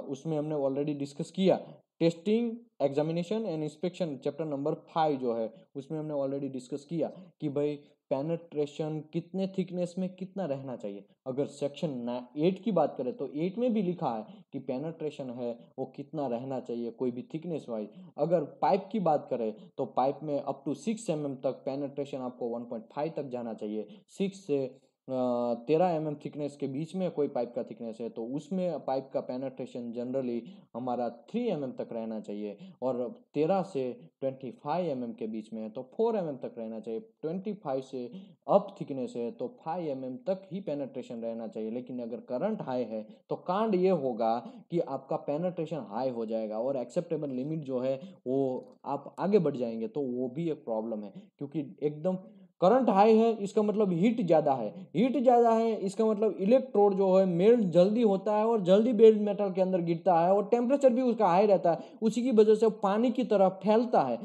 उसमें हमने ऑलरेडी डिस्कस किया। Testing examination and inspection chapter number 5 जो है उसमें हमने ऑलरेडी डिस्कस किया कि भाई पेनेट्रेशन कितने थिकनेस में कितना रहना चाहिए। अगर सेक्शन 8 की बात करें तो 8 में भी लिखा है कि पेनेट्रेशन है वो कितना रहना चाहिए कोई भी थिकनेस वाइज। अगर पाइप की बात करें तो पाइप में अप टू 6 mm तक पेनेट्रेशन आपको 1.5 तक जाना चाहिए। 6 से 13 mm थिकनेस के बीच में कोई पाइप का थिकनेस है तो उसमें पाइप का पेनेट्रेशन जनरली हमारा 3 mm तक रहना चाहिए। और 13 से 25 mm के बीच में है तो 4 mm तक रहना चाहिए। 25 से अप थिकनेस है तो 5 mm तक ही पेनेट्रेशन रहना चाहिए। लेकिन अगर करंट हाई है तो कांड ये होगा कि आपका पेनेट्रेशन हाई हो जाएगा और एक्सेप्टेबल लिमिट जो है वो आप आगे बढ़ जाएंगे, तो वो भी एक प्रॉब्लम है। क्योंकि एकदम करंट हाई है इसका मतलब हीट ज़्यादा है, हीट ज़्यादा है इसका मतलब इलेक्ट्रोड जो है मेल्ट जल्दी होता है और जल्दी बेस मेटल के अंदर गिरता है और टेम्परेचर भी उसका हाई रहता है, उसी की वजह से पानी की तरह फैलता है।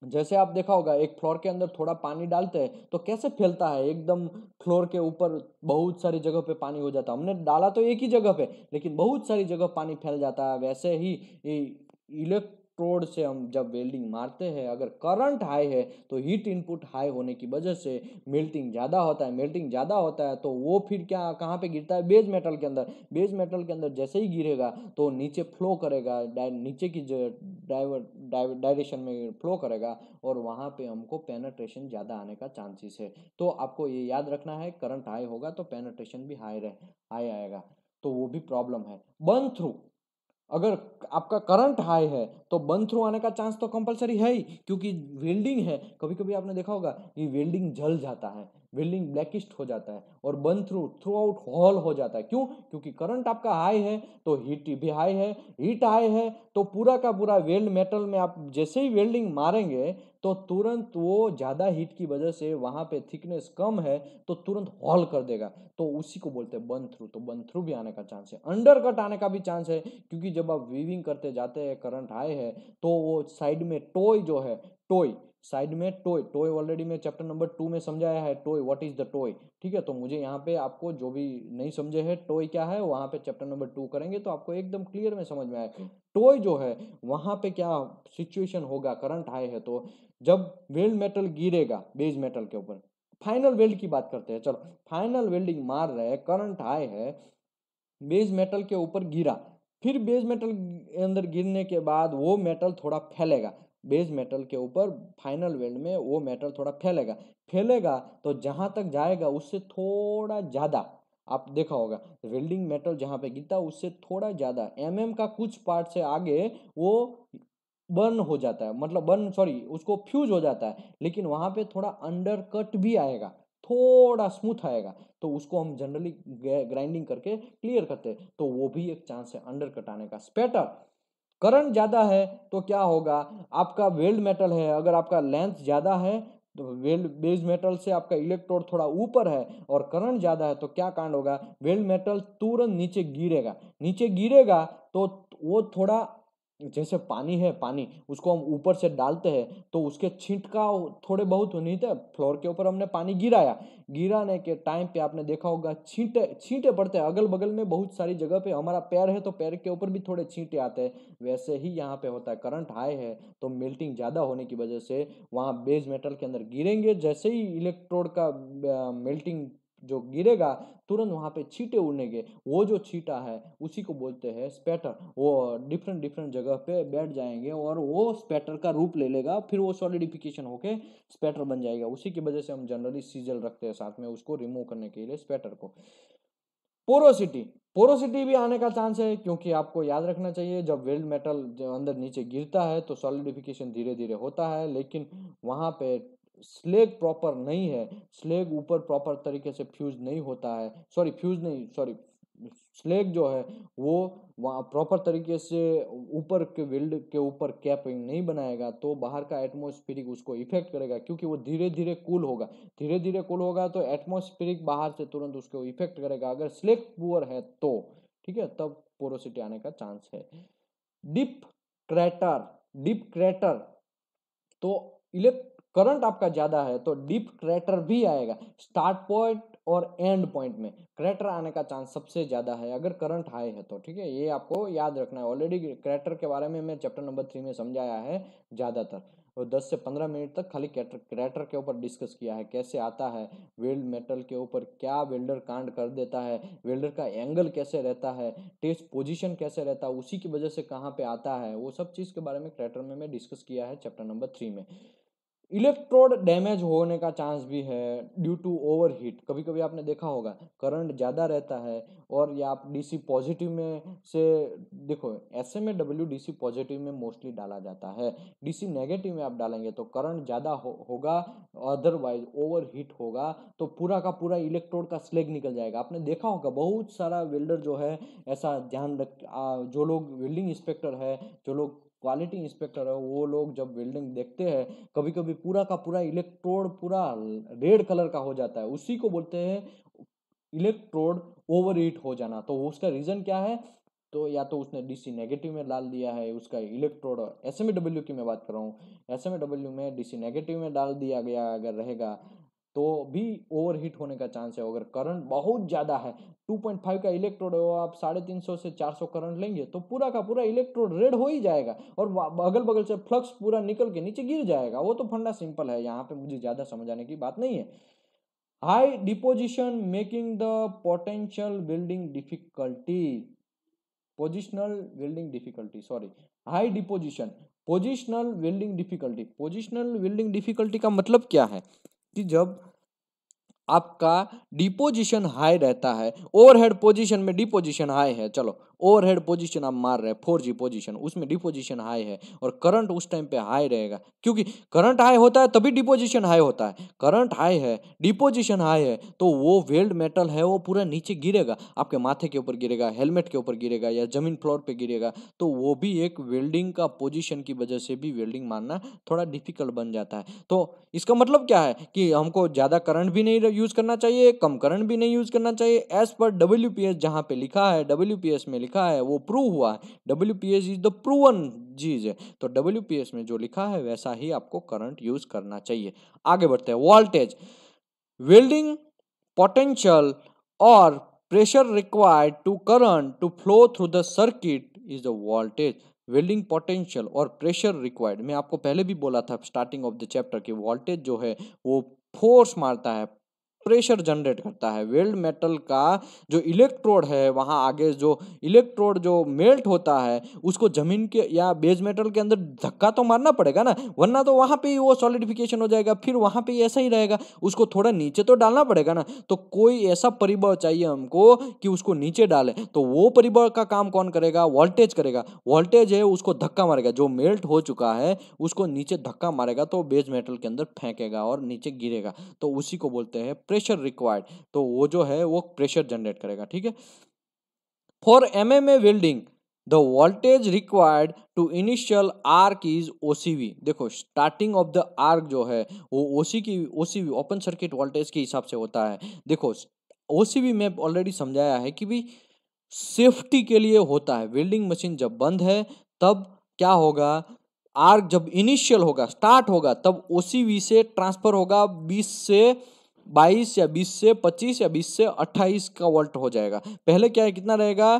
जैसे आप देखा होगा एक फ्लोर के अंदर थोड़ा पानी डालते हैं तो कैसे फैलता है, एकदम फ्लोर के ऊपर बहुत सारी जगह पे पानी हो जाता है। हमने डाला तो एक ही जगह पे लेकिन बहुत सारी जगह पानी फैल जाता है। वैसे ही इलेक्ट्रोड से हम जब वेल्डिंग मारते हैं अगर करंट हाई है तो हीट इनपुट हाई होने की वजह से मेल्टिंग ज़्यादा होता है। मेल्टिंग ज़्यादा होता है तो वो फिर क्या कहाँ पे गिरता है, बेस मेटल के अंदर। बेस मेटल के अंदर जैसे ही गिरेगा तो नीचे फ्लो करेगा, नीचे की डायरेक्शन में फ्लो करेगा और वहाँ पे हमको पेनेट्रेशन ज़्यादा आने का चांसेस है। तो आपको ये याद रखना है करंट हाई होगा तो पेनेट्रेशन भी हाई आएगा, तो वो भी प्रॉब्लम है। बर्न थ्रू, अगर आपका करंट हाई है तो बर्न थ्रू आने का चांस तो कंपलसरी है ही, क्योंकि वेल्डिंग है। कभी कभी आपने देखा होगा ये वेल्डिंग जल जाता है, वेल्डिंग ब्लैकिस्ट हो जाता है और बर्न थ्रू आउट हॉल हो जाता है। क्यों? क्योंकि करंट आपका हाई है तो हीट भी हाई है, हीट हाई है तो पूरा का पूरा वेल्ड मेटल में आप जैसे ही वेल्डिंग मारेंगे तो तुरंत वो ज़्यादा हीट की वजह से वहाँ पे थिकनेस कम है तो तुरंत हॉल कर देगा, तो उसी को बोलते हैं बर्न थ्रू। तो बर्न थ्रू भी आने का चांस है। अंडर कट आने का भी चांस है, क्योंकि जब आप वीविंग करते जाते हैं करंट हाई है तो वो साइड में टॉय जो है, टॉय साइड में टॉय टॉय ऑलरेडी मैं चैप्टर नंबर 2 में समझाया है toy, what is the toy. ठीक है, तो मुझे यहाँ पे आपको जो भी नहीं समझे है टॉय क्या है वहां पे चैप्टर नंबर 2 करेंगे तो आपको एकदम क्लियर में समझ में आए। टॉय जो है वहां पे क्या सिचुएशन होगा करंट हाई है तो जब वेल्ड मेटल गिरेगा बेस मेटल के ऊपर, फाइनल वेल्ड की बात करते हैं, चलो फाइनल वेल्डिंग मार रहे हैं, करंट हाई है, बेस मेटल के ऊपर गिरा, फिर बेस मेटल अंदर गिरने के बाद वो मेटल थोड़ा फैलेगा बेस मेटल के ऊपर, फाइनल वेल्ड में वो मेटल थोड़ा फैलेगा, फैलेगा तो जहां तक जाएगा उससे थोड़ा ज्यादा, आप देखा होगा वेल्डिंग मेटल जहां पे गिरता है उससे थोड़ा ज्यादा का कुछ पार्ट से आगे वो बर्न हो जाता है, मतलब बर्न सॉरी उसको फ्यूज हो जाता है, लेकिन वहां पे थोड़ा अंडर कट भी आएगा, थोड़ा स्मूथ आएगा, तो उसको हम जनरली ग्राइंडिंग करके क्लियर करते हैं, तो वो भी एक चांस है अंडर कट आने का। स्पेटर, करंट ज्यादा है तो क्या होगा, आपका वेल्ड मेटल है अगर आपका लेंथ ज्यादा है तो वेल्ड बेस मेटल से आपका इलेक्ट्रोड थोड़ा ऊपर है और करंट ज्यादा है तो क्या कांड होगा, वेल्ड मेटल तुरंत नीचे गिरेगा, नीचे गिरेगा तो वो थोड़ा जैसे पानी है, पानी उसको हम ऊपर से डालते हैं तो उसके छींटका थोड़े बहुत नहीं थे, फ्लोर के ऊपर हमने पानी गिराया, गिराने के टाइम पे आपने देखा होगा छींटे छींटे पड़ते हैं अगल बगल में बहुत सारी जगह पे, हमारा पैर है तो पैर के ऊपर भी थोड़े छींटे आते हैं, वैसे ही यहाँ पे होता है। करंट हाई है तो मेल्टिंग ज्यादा होने की वजह से वहाँ बेस मेटल के अंदर गिरेंगे, जैसे ही इलेक्ट्रोड का मेल्टिंग जो गिरेगा तुरंत वहां पे छींटे उड़नेंगे, वो जो छींटा है उसी को बोलते हैं स्पैटर, वो डिफरेंट डिफरेंट जगह पे बैठ जाएंगे और वो स्पैटर का रूप ले लेगा, फिर वो सॉलिडिफिकेशन होके स्पैटर बन जाएगा। उसी की वजह से हम जनरली सीजल रखते हैं साथ में उसको रिमूव करने के लिए स्पैटर को। पोरोसिटी, पोरोसिटी भी आने का चांस है, क्योंकि आपको याद रखना चाहिए जब वेल्ड मेटल जो अंदर नीचे गिरता है तो सॉलिडिफिकेशन धीरे धीरे होता है, लेकिन वहां पे स्लेग प्रॉपर नहीं है, स्लेग ऊपर प्रॉपर तरीके से फ्यूज नहीं होता है, सॉरी फ्यूज नहीं सॉरी स्लेग जो है वो वहाँ प्रॉपर तरीके से ऊपर के वेल्ड के ऊपर कैपिंग नहीं बनाएगा तो बाहर का एटमॉस्फेरिक उसको इफेक्ट करेगा, क्योंकि वो धीरे धीरे कूल होगा, धीरे धीरे कूल होगा तो एटमॉस्फेरिक बाहर से तुरंत उसको इफेक्ट करेगा अगर स्लेग पुअर है तो। ठीक है, तब पोरोसिटी आने का चांस है। डिप क्रैटर, डिप क्रैटर तो इलेक्ट करंट आपका ज्यादा है तो डीप क्रैटर भी आएगा, स्टार्ट पॉइंट और एंड पॉइंट में क्रैटर आने का चांस सबसे ज्यादा है अगर करंट हाई है तो। ठीक है, ये आपको याद रखना है, ऑलरेडी क्रैटर के बारे में मैं चैप्टर नंबर 3 में समझाया है ज्यादातर। और 10 से 15 मिनट तक खाली क्रैटर के ऊपर डिस्कस किया है, कैसे आता है वेल्ड मेटल के ऊपर, क्या वेल्डर कांड कर देता है, वेल्डर का एंगल कैसे रहता है, टेस्ट पोजीशन कैसे रहता है, उसी की वजह से कहाँ पे आता है, वो सब चीज़ के बारे में क्रैटर में डिस्कस किया है चैप्टर नंबर 3 में। इलेक्ट्रोड डैमेज होने का चांस भी है ड्यू टू ओवरहीट। कभी कभी आपने देखा होगा करंट ज़्यादा रहता है और या आप डीसी पॉजिटिव में से, देखो एसएमए डीसी पॉजिटिव में मोस्टली डाला जाता है, डीसी नेगेटिव में आप डालेंगे तो करंट ज़्यादा होगा, अदरवाइज ओवरहीट होगा तो पूरा का पूरा इलेक्ट्रोड का स्लेग निकल जाएगा। आपने देखा होगा बहुत सारा वेल्डर जो है ऐसा ध्यान रख, जो लोग वेल्डिंग इंस्पेक्टर है, जो लोग क्वालिटी इंस्पेक्टर है, वो लोग जब वेल्डिंग देखते हैं कभी कभी पूरा का पूरा इलेक्ट्रोड पूरा रेड कलर का हो जाता है, उसी को बोलते हैं इलेक्ट्रोड ओवरहीट हो जाना। तो उसका रीजन क्या है, तो या तो उसने डीसी नेगेटिव में डाल दिया है, उसका इलेक्ट्रोड एसएमडब्ल्यू की मैं बात कर रहा हूँ, एसएमडब्ल्यू में डीसी नेगेटिव में डाल दिया गया अगर रहेगा तो भी ओवरहीट होने का चांस है। अगर करंट बहुत ज़्यादा है, 2.5 का इलेक्ट्रोड हो, आप 350 से 400 करंट लेंगे तो पूरा का पूरा इलेक्ट्रोड रेड हो ही जाएगा और अगल बगल से फ्लक्स पूरा निकल के नीचे गिर जाएगा। वो तो फंडा सिंपल है, यहाँ पे मुझे ज़्यादा समझाने की बात नहीं है। High deposition making the potential building difficulty, positional welding difficulty, sorry, high deposition positional welding difficulty. Positional welding difficulty का मतलब क्या है कि जब आपका डिपोजिशन हाई रहता है, ओवरहेड पोजीशन में डिपोजिशन हाई है, चलो ओवरहेड पोजीशन आप मार रहे हैं 4G पोजीशन, उसमें डिपोजिशन हाई है और करंट उस टाइम पे हाई रहेगा, क्योंकि करंट हाई होता है तभी डिपोजिशन हाई होता है। करंट हाई है, डिपोजिशन हाई है, तो वो वेल्ड मेटल है वो पूरा नीचे गिरेगा, आपके माथे के ऊपर गिरेगा, हेलमेट के ऊपर गिरेगा या जमीन फ्लोर पे गिरेगा, तो वो भी एक वेल्डिंग का पोजीशन की वजह से भी वेल्डिंग मारना थोड़ा डिफिकल्ट बन जाता है। तो इसका मतलब क्या है कि हमको ज़्यादा करंट भी नहीं यूज़ करना चाहिए, कम करंट भी नहीं यूज़ करना चाहिए। एज पर WPS जहाँ पे लिखा है, WPS में लिखा है वो प्रूव हुआ है, WPS इज द प्रूवन चीज़ है, तो WPS में जो लिखा है वैसा ही आपको करंट यूज़ करना चाहिए। आगे बढ़ते हैं, वोल्टेज, वेल्डिंग पोटेंशियल और pressure required to current to flow through the circuit is the voltage। Welding potential और प्रेशर रिक्वायर्ड, मैं आपको पहले भी बोला था स्टार्टिंग ऑफ द चैप्टर कि वोल्टेज जो है वो फोर्स मारता है, प्रेशर जनरेट करता है। वेल्ड मेटल का जो इलेक्ट्रोड है वहाँ आगे जो इलेक्ट्रोड जो मेल्ट होता है उसको जमीन के या बेस मेटल के अंदर धक्का तो मारना पड़ेगा ना, वरना तो वहाँ पे ही वो सॉलिडिफिकेशन हो जाएगा, फिर वहाँ पे ऐसा ही रहेगा, उसको थोड़ा नीचे तो डालना पड़ेगा ना। तो कोई ऐसा परिबळ चाहिए हमको कि उसको नीचे डाले, तो वो परिबळ का काम कौन करेगा, वोल्टेज करेगा। वोल्टेज है उसको धक्का मारेगा, जो मेल्ट हो चुका है उसको नीचे धक्का मारेगा तो बेस मेटल के अंदर फेंकेगा और नीचे गिरेगा, तो उसी को बोलते हैं प्रेशर रिक्वायर्ड। तो वो जो है वो प्रेशर जनरेट करेगा, ठीक है। For MMA welding the voltage required to initial arc is OCV। देखो स्टार्टिंग ऑफ द आर्क जो है वो OCV ओपन सर्किट वोल्टेज के हिसाब से होता है। देखो OCV में ऑलरेडी समझाया है कि भी सेफ्टी के लिए होता है। वेल्डिंग मशीन जब बंद है तब क्या होगा, आर्क जब इनिशियल होगा स्टार्ट होगा तब OCV से ट्रांसफर होगा 20 से 22 या 20 से 25 या 20 से 28 का वोल्ट हो जाएगा। पहले क्या है कितना रहेगा,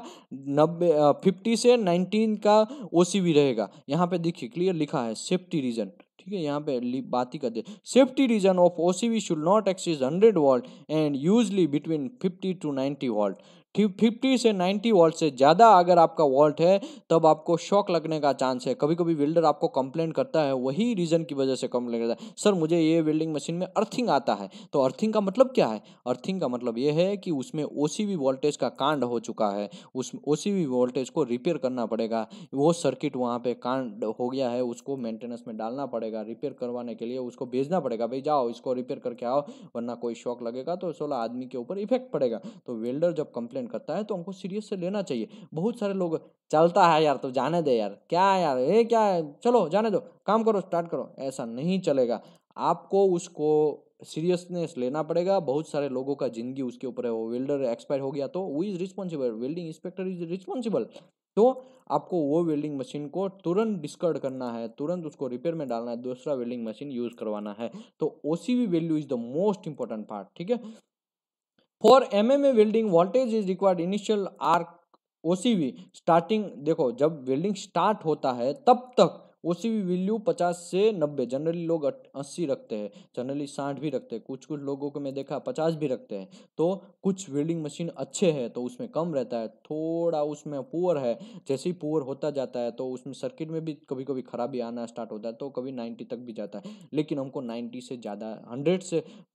50 से 19 का OCV रहेगा। यहाँ पे देखिए क्लियर लिखा है सेफ्टी रीजन, ठीक है, यहाँ पे बात ही कर दे, safety reason of OCV should not exceed 100 volt and usually between 50 to 90 volt. 50 से 90 वोल्ट से ज़्यादा अगर आपका वोल्ट है तब आपको शॉक लगने का चांस है। कभी कभी वेल्डर आपको कंप्लेंट करता है, वही रीज़न की वजह से कंप्लेंट करता है, सर मुझे ये वेल्डिंग मशीन में अर्थिंग आता है। तो अर्थिंग का मतलब क्या है, अर्थिंग का मतलब ये है कि उसमें OCV वोल्टेज का कांड हो चुका है, उस OCV वोल्टेज को रिपेयर करना पड़ेगा। वो सर्किट वहाँ पे कांड हो गया है, उसको मेंटेनेंस में डालना पड़ेगा, रिपेयर करवाने के लिए उसको भेजना पड़ेगा, भाई जाओ इसको रिपेयर करके आओ, वरना कोई शॉक लगेगा तो 16 आदमी के ऊपर इफेक्ट पड़ेगा। तो वेल्डर जब कंप्लेंट करता है तो हमको सीरियस से लेना चाहिए। बहुत सारे लोग चलता है यार तो जाने दे यार, क्या है यार ये क्या है, चलो जाने दो, काम करो स्टार्ट करो, ऐसा नहीं चलेगा। आपको उसको सीरियसनेस लेना पड़ेगा। बहुत सारे लोगों का जिंदगी उसके ऊपर है, वो वेल्डर एक्सपायर हो गया तो वो is responsible, welding inspector is responsible. तो आपको वो वेल्डिंग मशीन को तुरंत डिस्कार्ड करना है, तुरंत उसको रिपेयर में डालना है, दूसरा वेल्डिंग मशीन यूज करवाना है। तो OCV value is the most important part, ठीक है। For MMA welding voltage is required initial arc OCV starting, देखो जब वेल्डिंग स्टार्ट होता है तब तक ओसीवी वैल्यू 50 से 90, जनरली लोग 80 रखते हैं, जनरली 60 भी रखते हैं, कुछ कुछ लोगों को मैं देखा 50 भी रखते हैं। तो कुछ वेल्डिंग मशीन अच्छे हैं तो उसमें कम रहता है, थोड़ा उसमें पुअर है, जैसे ही पुअर होता जाता है तो उसमें सर्किट में भी कभी कभी खराबी आना स्टार्ट होता है, तो कभी 90 तक भी जाता है। लेकिन हमको 90 से ज़्यादा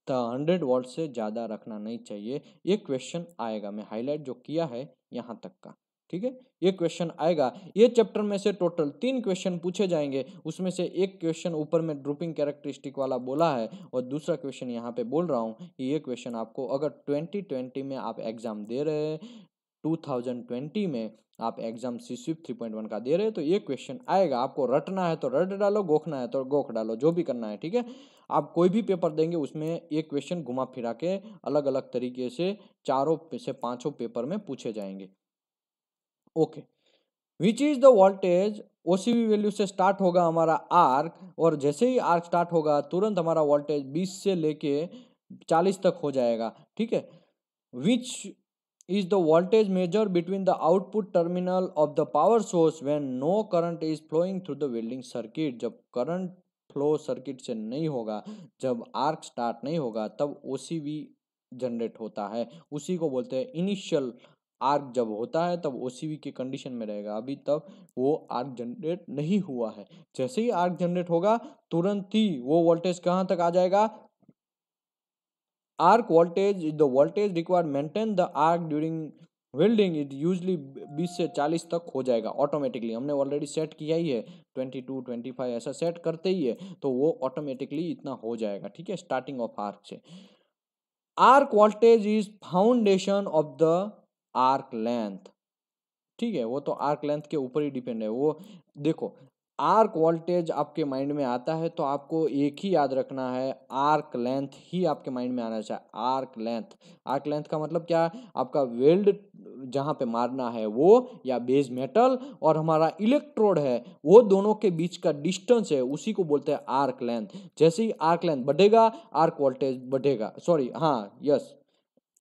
100 वॉट से ज़्यादा रखना नहीं चाहिए। ये क्वेश्चन आएगा, मैं हाईलाइट जो किया है यहाँ तक का, ठीक है, ये क्वेश्चन आएगा। ये चैप्टर में से टोटल 3 क्वेश्चन पूछे जाएंगे, उसमें से एक क्वेश्चन ऊपर में ड्रूपिंग कैरेक्टरिस्टिक वाला बोला है और दूसरा क्वेश्चन यहाँ पे बोल रहा हूँ कि ये क्वेश्चन आपको अगर 2020 में आप एग्जाम दे रहे हैं, 2020 में आप एग्जाम सीस्विप 3.1 का दे रहे हैं, तो ये क्वेश्चन आएगा। आपको रटना है तो रट डालो, गोखना है तो गोख डालो, जो भी करना है, ठीक है। आप कोई भी पेपर देंगे उसमें ये क्वेश्चन घुमा फिरा के अलग अलग तरीके से 4 से 5 पेपर में पूछे जाएंगे। Okay, which is the voltage, OCV value से स्टार्ट होगा हमारा आर्क, और जैसे ही आर्क स्टार्ट होगा तुरंत हमारा वोल्टेज 20 से लेके 40 तक हो जाएगा, ठीक है। Which is the voltage measure between the output terminal of the power source when no current is flowing through the welding circuit, जब करंट फ्लो सर्किट से नहीं होगा, जब आर्क स्टार्ट नहीं होगा, तब ओसीवी जनरेट होता है, उसी को बोलते हैं इनिशियल आर्क। जब होता है तब ओसीवी के कंडीशन में रहेगा, अभी तक वो आर्क जनरेट नहीं हुआ है। जैसे ही आर्क जनरेट होगा तुरंत ही वो वोल्टेज कहाँ तक आ जाएगा, arc voltage is the voltage required maintain the arc during welding, it usually 20 से 40 तक हो जाएगा ऑटोमेटिकली। हमने ऑलरेडी सेट किया ही है, 22 25 ऐसा सेट करते ही है तो वो ऑटोमेटिकली इतना हो जाएगा, ठीक है, स्टार्टिंग ऑफ आर्क से। Arc voltage is foundation of the arc length, ठीक है, वो तो आर्क लेंथ के ऊपर ही डिपेंड है वो। देखो, आर्क वोल्टेज आपके माइंड में आता है तो आपको एक ही याद रखना है, आर्क लेंथ ही आपके माइंड में आना चाहिए। आर्क लेंथ, आर्क लेंथ का मतलब क्या है, आपका वेल्ड जहाँ पे मारना है वो, या बेस मेटल और हमारा इलेक्ट्रोड है, वो दोनों के बीच का डिस्टेंस है, उसी को बोलते हैं आर्क लेंथ। जैसे ही आर्क लेंथ बढ़ेगा आर्क वोल्टेज बढ़ेगा, सॉरी हाँ यस,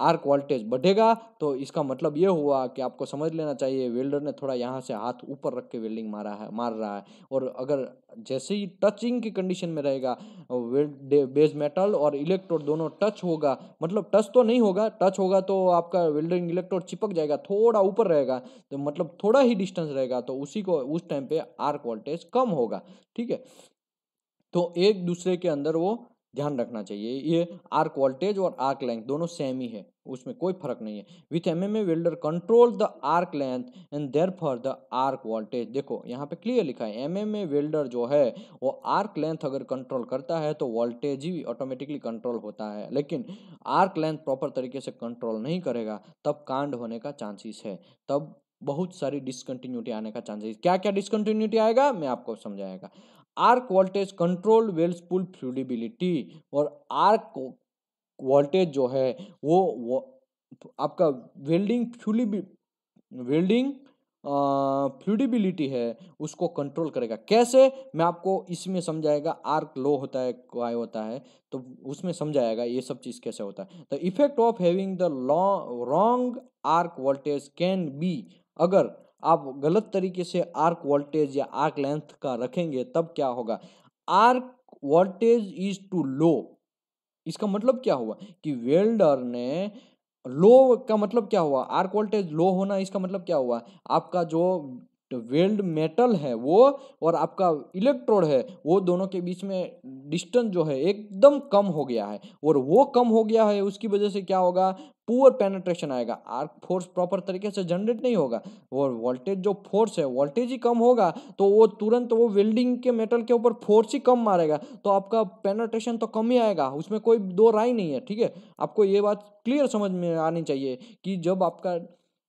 आर्क वोल्टेज बढ़ेगा, तो इसका मतलब ये हुआ कि आपको समझ लेना चाहिए वेल्डर ने थोड़ा यहाँ से हाथ ऊपर रख के वेल्डिंग मार रहा है। और अगर जैसे ही टचिंग की कंडीशन में रहेगा, बेस मेटल और इलेक्ट्रोड दोनों टच होगा, मतलब टच तो नहीं होगा, टच होगा तो आपका वेल्डिंग इलेक्ट्रोड चिपक जाएगा, थोड़ा ऊपर रहेगा तो मतलब थोड़ा ही डिस्टेंस रहेगा, तो उसी को उस टाइम पे आर्क वोल्टेज कम होगा, ठीक है। तो एक दूसरे के अंदर वो ध्यान रखना चाहिए, ये आर्क वोल्टेज और आर्क लेंथ दोनों सेम ही है, उसमें कोई फर्क नहीं है। With MMA welder control the arc length and therefore the arc voltage, देखो यहाँ पे क्लियर लिखा है, एमएमए वेल्डर जो है वो आर्क लेंथ अगर कंट्रोल करता है तो वोल्टेज ही ऑटोमेटिकली कंट्रोल होता है, लेकिन आर्क लेंथ प्रॉपर तरीके से कंट्रोल नहीं करेगा तब कांड होने का चांसेस है, तब बहुत सारी डिसकंटिन्यूटी आने का चांसेस। क्या क्या डिसकंटिन्यूटी आएगा मैं आपको समझाएगा। आर्क वोल्टेज कंट्रोल वेल्स पुल फ्लूडिबिलिटी, और आर्क वोल्टेज जो है वो आपका वेल्डिंग वेल्डिंग फ्लूडिबिलिटी है उसको कंट्रोल करेगा। कैसे, मैं आपको इसमें समझाएगा, आर्क लो होता है काय होता है तो उसमें समझाएगा ये सब चीज कैसे होता है। The effect of having the wrong arc voltage can be, अगर आप गलत तरीके से आर्क वोल्टेज या आर्क लेंथ का रखेंगे तब क्या होगा, arc voltage is to low, इसका मतलब क्या हुआ कि वेल्डर ने लो का मतलब क्या हुआ, आर्क वोल्टेज लो होना, इसका मतलब क्या हुआ, आपका जो वेल्ड मेटल है वो और आपका इलेक्ट्रोड है वो दोनों के बीच में डिस्टेंस जो है एकदम कम हो गया है, और वो कम हो गया है उसकी वजह से क्या होगा, पुअर पेनिट्रेशन आएगा, आर्क फोर्स प्रॉपर तरीके से जनरेट नहीं होगा, और वोल्टेज जो फोर्स है वोल्टेज ही कम होगा तो वो तुरंत वो वेल्डिंग के मेटल के ऊपर फोर्स ही कम मारेगा, तो आपका पेनिट्रेशन तो कम ही आएगा, उसमें कोई दो राय नहीं है, ठीक है। आपको ये बात क्लियर समझ में आनी चाहिए कि जब आपका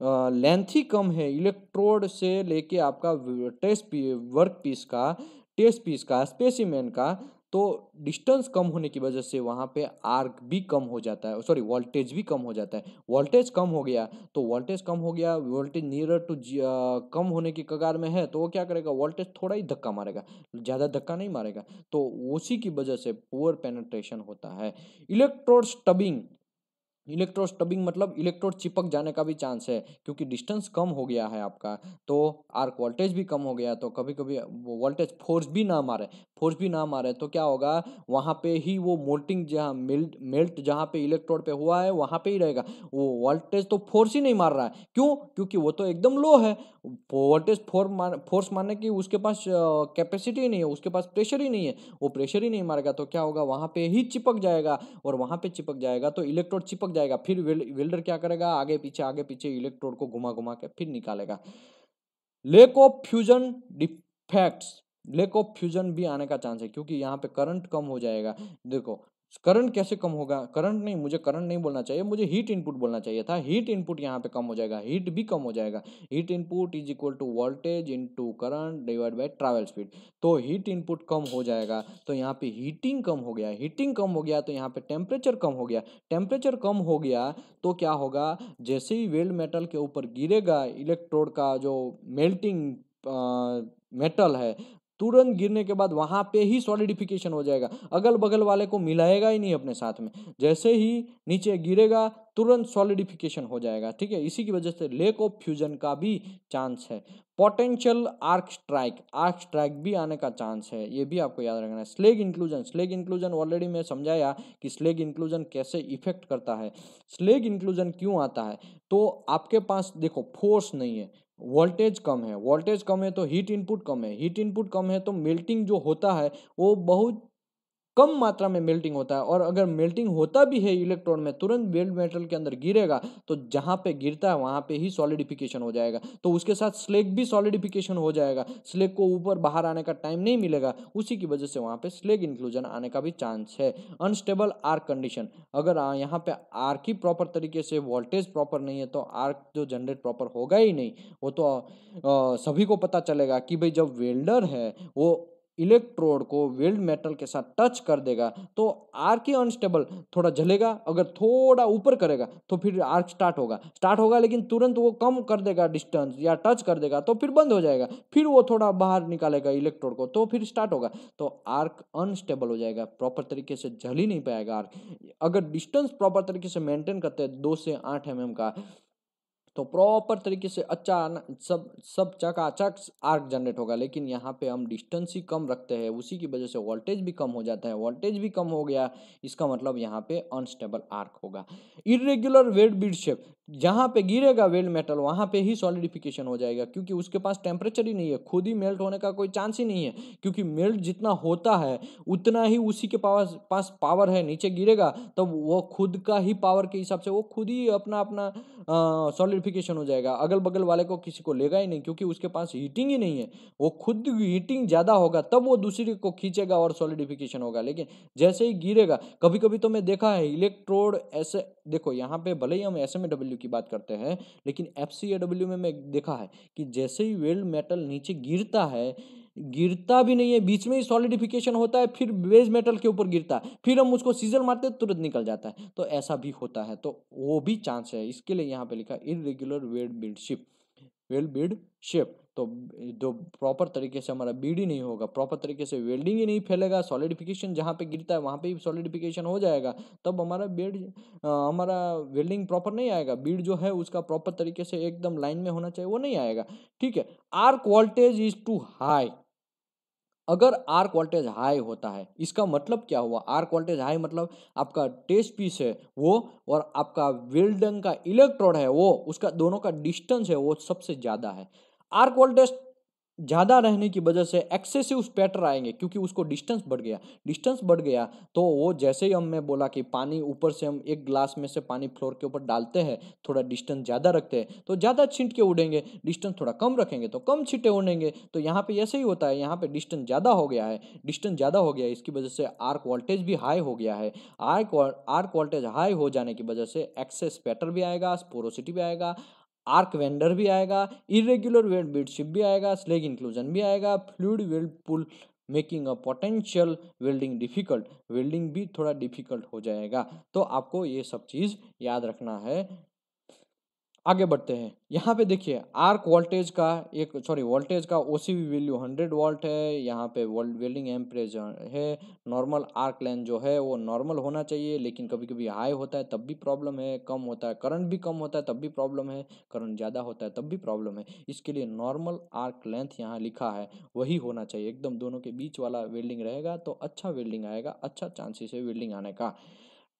लेंथ ही कम है इलेक्ट्रोड से लेके आपका वर्क पीस का, टेस्ट पीस का, स्पेसिमेन का, तो डिस्टेंस कम होने की वजह से वहाँ पे आर्क भी कम हो जाता है, सॉरी वोल्टेज भी कम हो जाता है। वोल्टेज कम हो गया तो वोल्टेज कम हो गया, वोल्टेज नियर टू कम होने की कगार में है तो वो क्या करेगा, वोल्टेज थोड़ा ही धक्का मारेगा, ज़्यादा धक्का नहीं मारेगा, तो उसी की वजह से पुअर पेनिट्रेशन होता है। इलेक्ट्रोड स्टबिंग, इलेक्ट्रोस्टबिंग मतलब इलेक्ट्रोड चिपक जाने का भी चांस है, क्योंकि डिस्टेंस कम हो गया है आपका, तो आर्क वोल्टेज भी कम हो गया, तो कभी कभी वोल्टेज फोर्स भी ना मारे तो क्या होगा, वहाँ पे ही वो मोल्टिंग जहाँ मेल्ट जहाँ पे इलेक्ट्रोड पे हुआ है वहाँ पे ही रहेगा। वो वोल्टेज तो फोर्स ही नहीं मार रहा है, क्यों? क्योंकि वो तो एकदम लो है। वोल्टेज फोर्स मारने की उसके पास कैपेसिटी ही नहीं है, उसके पास प्रेशर ही नहीं है। वो प्रेशर ही नहीं मारेगा तो क्या होगा, वहाँ पे ही चिपक जाएगा, और वहाँ पे चिपक जाएगा तो इलेक्ट्रोड चिपक जाएगा। फिर वेल्डर क्या करेगा, आगे पीछे इलेक्ट्रोड को घुमा घुमा के फिर निकालेगा। Lake of fusion defects, lake of fusion भी आने का चांस है, क्योंकि यहाँ पे करंट कम हो जाएगा। देखो करंट कैसे कम होगा, करंट नहीं, मुझे करंट नहीं बोलना चाहिए, मुझे हीट इनपुट बोलना चाहिए था। हीट इनपुट यहाँ पे कम हो जाएगा, हीट भी कम हो जाएगा। Heat input is equal to voltage into current divide by travel speed. तो हीट इनपुट कम हो जाएगा तो यहाँ पे हीटिंग कम हो गया, हीटिंग कम हो गया तो यहाँ पे टेम्परेचर कम हो गया, टेम्परेचर कम हो गया तो क्या होगा, जैसे ही वेल्ड मेटल के ऊपर गिरेगा इलेक्ट्रोड का जो मेल्टिंग मेटल है, तुरंत गिरने के बाद वहां पे ही सॉलिडिफिकेशन हो जाएगा, अगल बगल वाले को मिलाएगा ही नहीं अपने साथ में। जैसे ही नीचे गिरेगा तुरंत सॉलिडिफिकेशन हो जाएगा, ठीक है। इसी की वजह से लेक ऑफ फ्यूजन का भी चांस है। पोटेंशियल आर्क स्ट्राइक भी आने का चांस है, ये भी आपको याद रखना है। स्लेग इंक्लूजन ऑलरेडी मैं समझाया कि स्लेग इंक्लूजन कैसे इफेक्ट करता है। स्लेग इंक्लूजन क्यों आता है, तो आपके पास देखो फोर्स नहीं है, वोल्टेज कम है तो हीट इनपुट कम है, हीट इनपुट कम है तो मेल्टिंग जो होता है वो बहुत कम मात्रा में मेल्टिंग होता है। और अगर मेल्टिंग होता भी है इलेक्ट्रॉन में, तुरंत वेल्ड मेटल के अंदर गिरेगा तो जहां पे गिरता है वहां पे ही सॉलिडिफिकेशन हो जाएगा, तो उसके साथ स्लेग भी सॉलिडिफिकेशन हो जाएगा, स्लेग को ऊपर बाहर आने का टाइम नहीं मिलेगा, उसी की वजह से वहां पे स्लेग इंक्लूजन आने का भी चांस है। अनस्टेबल आर्क कंडीशन, अगर यहाँ पे आर्क ही प्रॉपर तरीके से वोल्टेज प्रॉपर नहीं है तो आर्क जो जनरेट प्रॉपर होगा ही नहीं। वो तो सभी को पता चलेगा कि भाई जब वेल्डर है वो इलेक्ट्रोड को वेल्ड मेटल के साथ टच कर देगा तो आर्क ही अनस्टेबल थोड़ा जलेगा, अगर थोड़ा ऊपर करेगा तो फिर आर्क स्टार्ट होगा, लेकिन तुरंत वो कम कर देगा डिस्टेंस या टच कर देगा तो फिर बंद हो जाएगा, फिर वो थोड़ा बाहर निकालेगा इलेक्ट्रोड को तो फिर स्टार्ट होगा, तो आर्क अनस्टेबल हो जाएगा, प्रॉपर तरीके से जल ही नहीं पाएगा आर्क। अगर डिस्टेंस प्रॉपर तरीके से मेंटेन करते हैं 2 से 8 mm का, तो प्रॉपर तरीके से अच्छा सब सब चकाचक आर्क जनरेट होगा। लेकिन यहाँ पे हम डिस्टेंस ही कम रखते हैं, उसी की वजह से वोल्टेज भी कम हो जाता है, वोल्टेज भी कम हो गया, इसका मतलब यहाँ पे अनस्टेबल आर्क होगा। इरेग्युलर वेट बीट शेप, जहाँ पे गिरेगा वेल्ड मेटल वहाँ पे ही सॉलिडिफिकेशन हो जाएगा, क्योंकि उसके पास टेम्परेचर ही नहीं है, खुद ही मेल्ट होने का कोई चांस ही नहीं है, क्योंकि मेल्ट जितना होता है उतना ही उसी के पास पावर है। नीचे गिरेगा तो वो खुद का ही पावर के हिसाब से वो खुद ही अपना अपना सॉलिडिफिकेशन हो जाएगा, अगल बगल वाले को किसी को लेगा ही नहीं, क्योंकि उसके पास हीटिंग ही नहीं है। वो खुद हीटिंग ज़्यादा होगा तब वो दूसरे को खींचेगा और सॉलिडिफिकेशन होगा, लेकिन जैसे ही गिरेगा, कभी कभी तो मैं देखा है इलेक्ट्रोड ऐसे, देखो यहाँ पे भले ही हम SMA की बात करते हैं, लेकिन FCAW में मैं देखा है कि जैसे ही वेल्ड मेटल नीचे गिरता है, गिरता भी नहीं है, बीच में ही सॉलिडिफिकेशन होता है, फिर बेस मेटल के ऊपर गिरता है, फिर हम उसको सीजर मारते हैं तुरंत निकल जाता है, तो ऐसा भी होता है, तो वो भी चांस है। इसके लिए यहाँ पे लिखा इरेगुलर वेल्ड बिल्ड शेप, तो जो प्रॉपर तरीके से हमारा बीड ही नहीं होगा, प्रॉपर तरीके से वेल्डिंग ही नहीं फैलेगा, सॉलिडिफिकेशन जहाँ पे गिरता है वहाँ पे ही सॉलिडिफिकेशन हो जाएगा, तब हमारा वेल्डिंग प्रॉपर नहीं आएगा, बीड जो है उसका प्रॉपर तरीके से एकदम लाइन में होना चाहिए वो नहीं आएगा, ठीक है। Arc voltage is too high, अगर आर्क वोल्टेज हाई होता है, इसका मतलब क्या हुआ, आर्क वोल्टेज हाई मतलब आपका टेस्ट पीस है वो और आपका वेल्डन का इलेक्ट्रोड है वो, उसका दोनों का डिस्टेंस है वो सबसे ज्यादा है। आर्क वोल्टेज ज़्यादा रहने की वजह से एक्सेसिव स्पैटर आएंगे, क्योंकि उसको डिस्टेंस बढ़ गया तो वो जैसे ही मैं बोला कि पानी ऊपर से हम एक ग्लास में से पानी फ्लोर के ऊपर डालते हैं, थोड़ा डिस्टेंस ज़्यादा रखते हैं तो ज़्यादा छींट के उड़ेंगे, डिस्टेंस थोड़ा कम रखेंगे तो कम छींटे उड़ेंगे, तो यहाँ पे ऐसे ही होता है, यहाँ पे डिस्टेंस ज़्यादा हो गया है, इसकी वजह से आर्क वोल्टेज भी हाई हो गया है। आर्क वोल्टेज हाई हो जाने की वजह से एक्सेस स्पैटर भी आएगा, स्पोरोसिटी भी आएगा, आर्क वेंडर भी आएगा, इरेग्युलर वेल्ड बीडशिप भी आएगा, स्लेग इंक्लूजन भी आएगा, fluid weld pool making a potential welding भी थोड़ा डिफिकल्ट हो जाएगा। तो आपको ये सब चीज़ याद रखना है। आगे बढ़ते हैं। यहाँ पे देखिए आर्क वोल्टेज का वोल्टेज का ओसीवी वैल्यू 100 वोल्ट है। यहाँ पे वेल्डिंग एम्परेचर है। नॉर्मल आर्क लेंथ जो है वो नॉर्मल होना चाहिए, लेकिन कभी कभी हाई होता है तब भी प्रॉब्लम है, कम होता है करंट भी कम होता है तब भी प्रॉब्लम है, करंट ज़्यादा होता है तब भी प्रॉब्लम है। इसके लिए नॉर्मल आर्क लेंथ यहाँ लिखा है वही होना चाहिए, एकदम दोनों के बीच वाला वेल्डिंग रहेगा तो अच्छा वेल्डिंग आएगा, अच्छा चांसेस है वेल्डिंग आने का।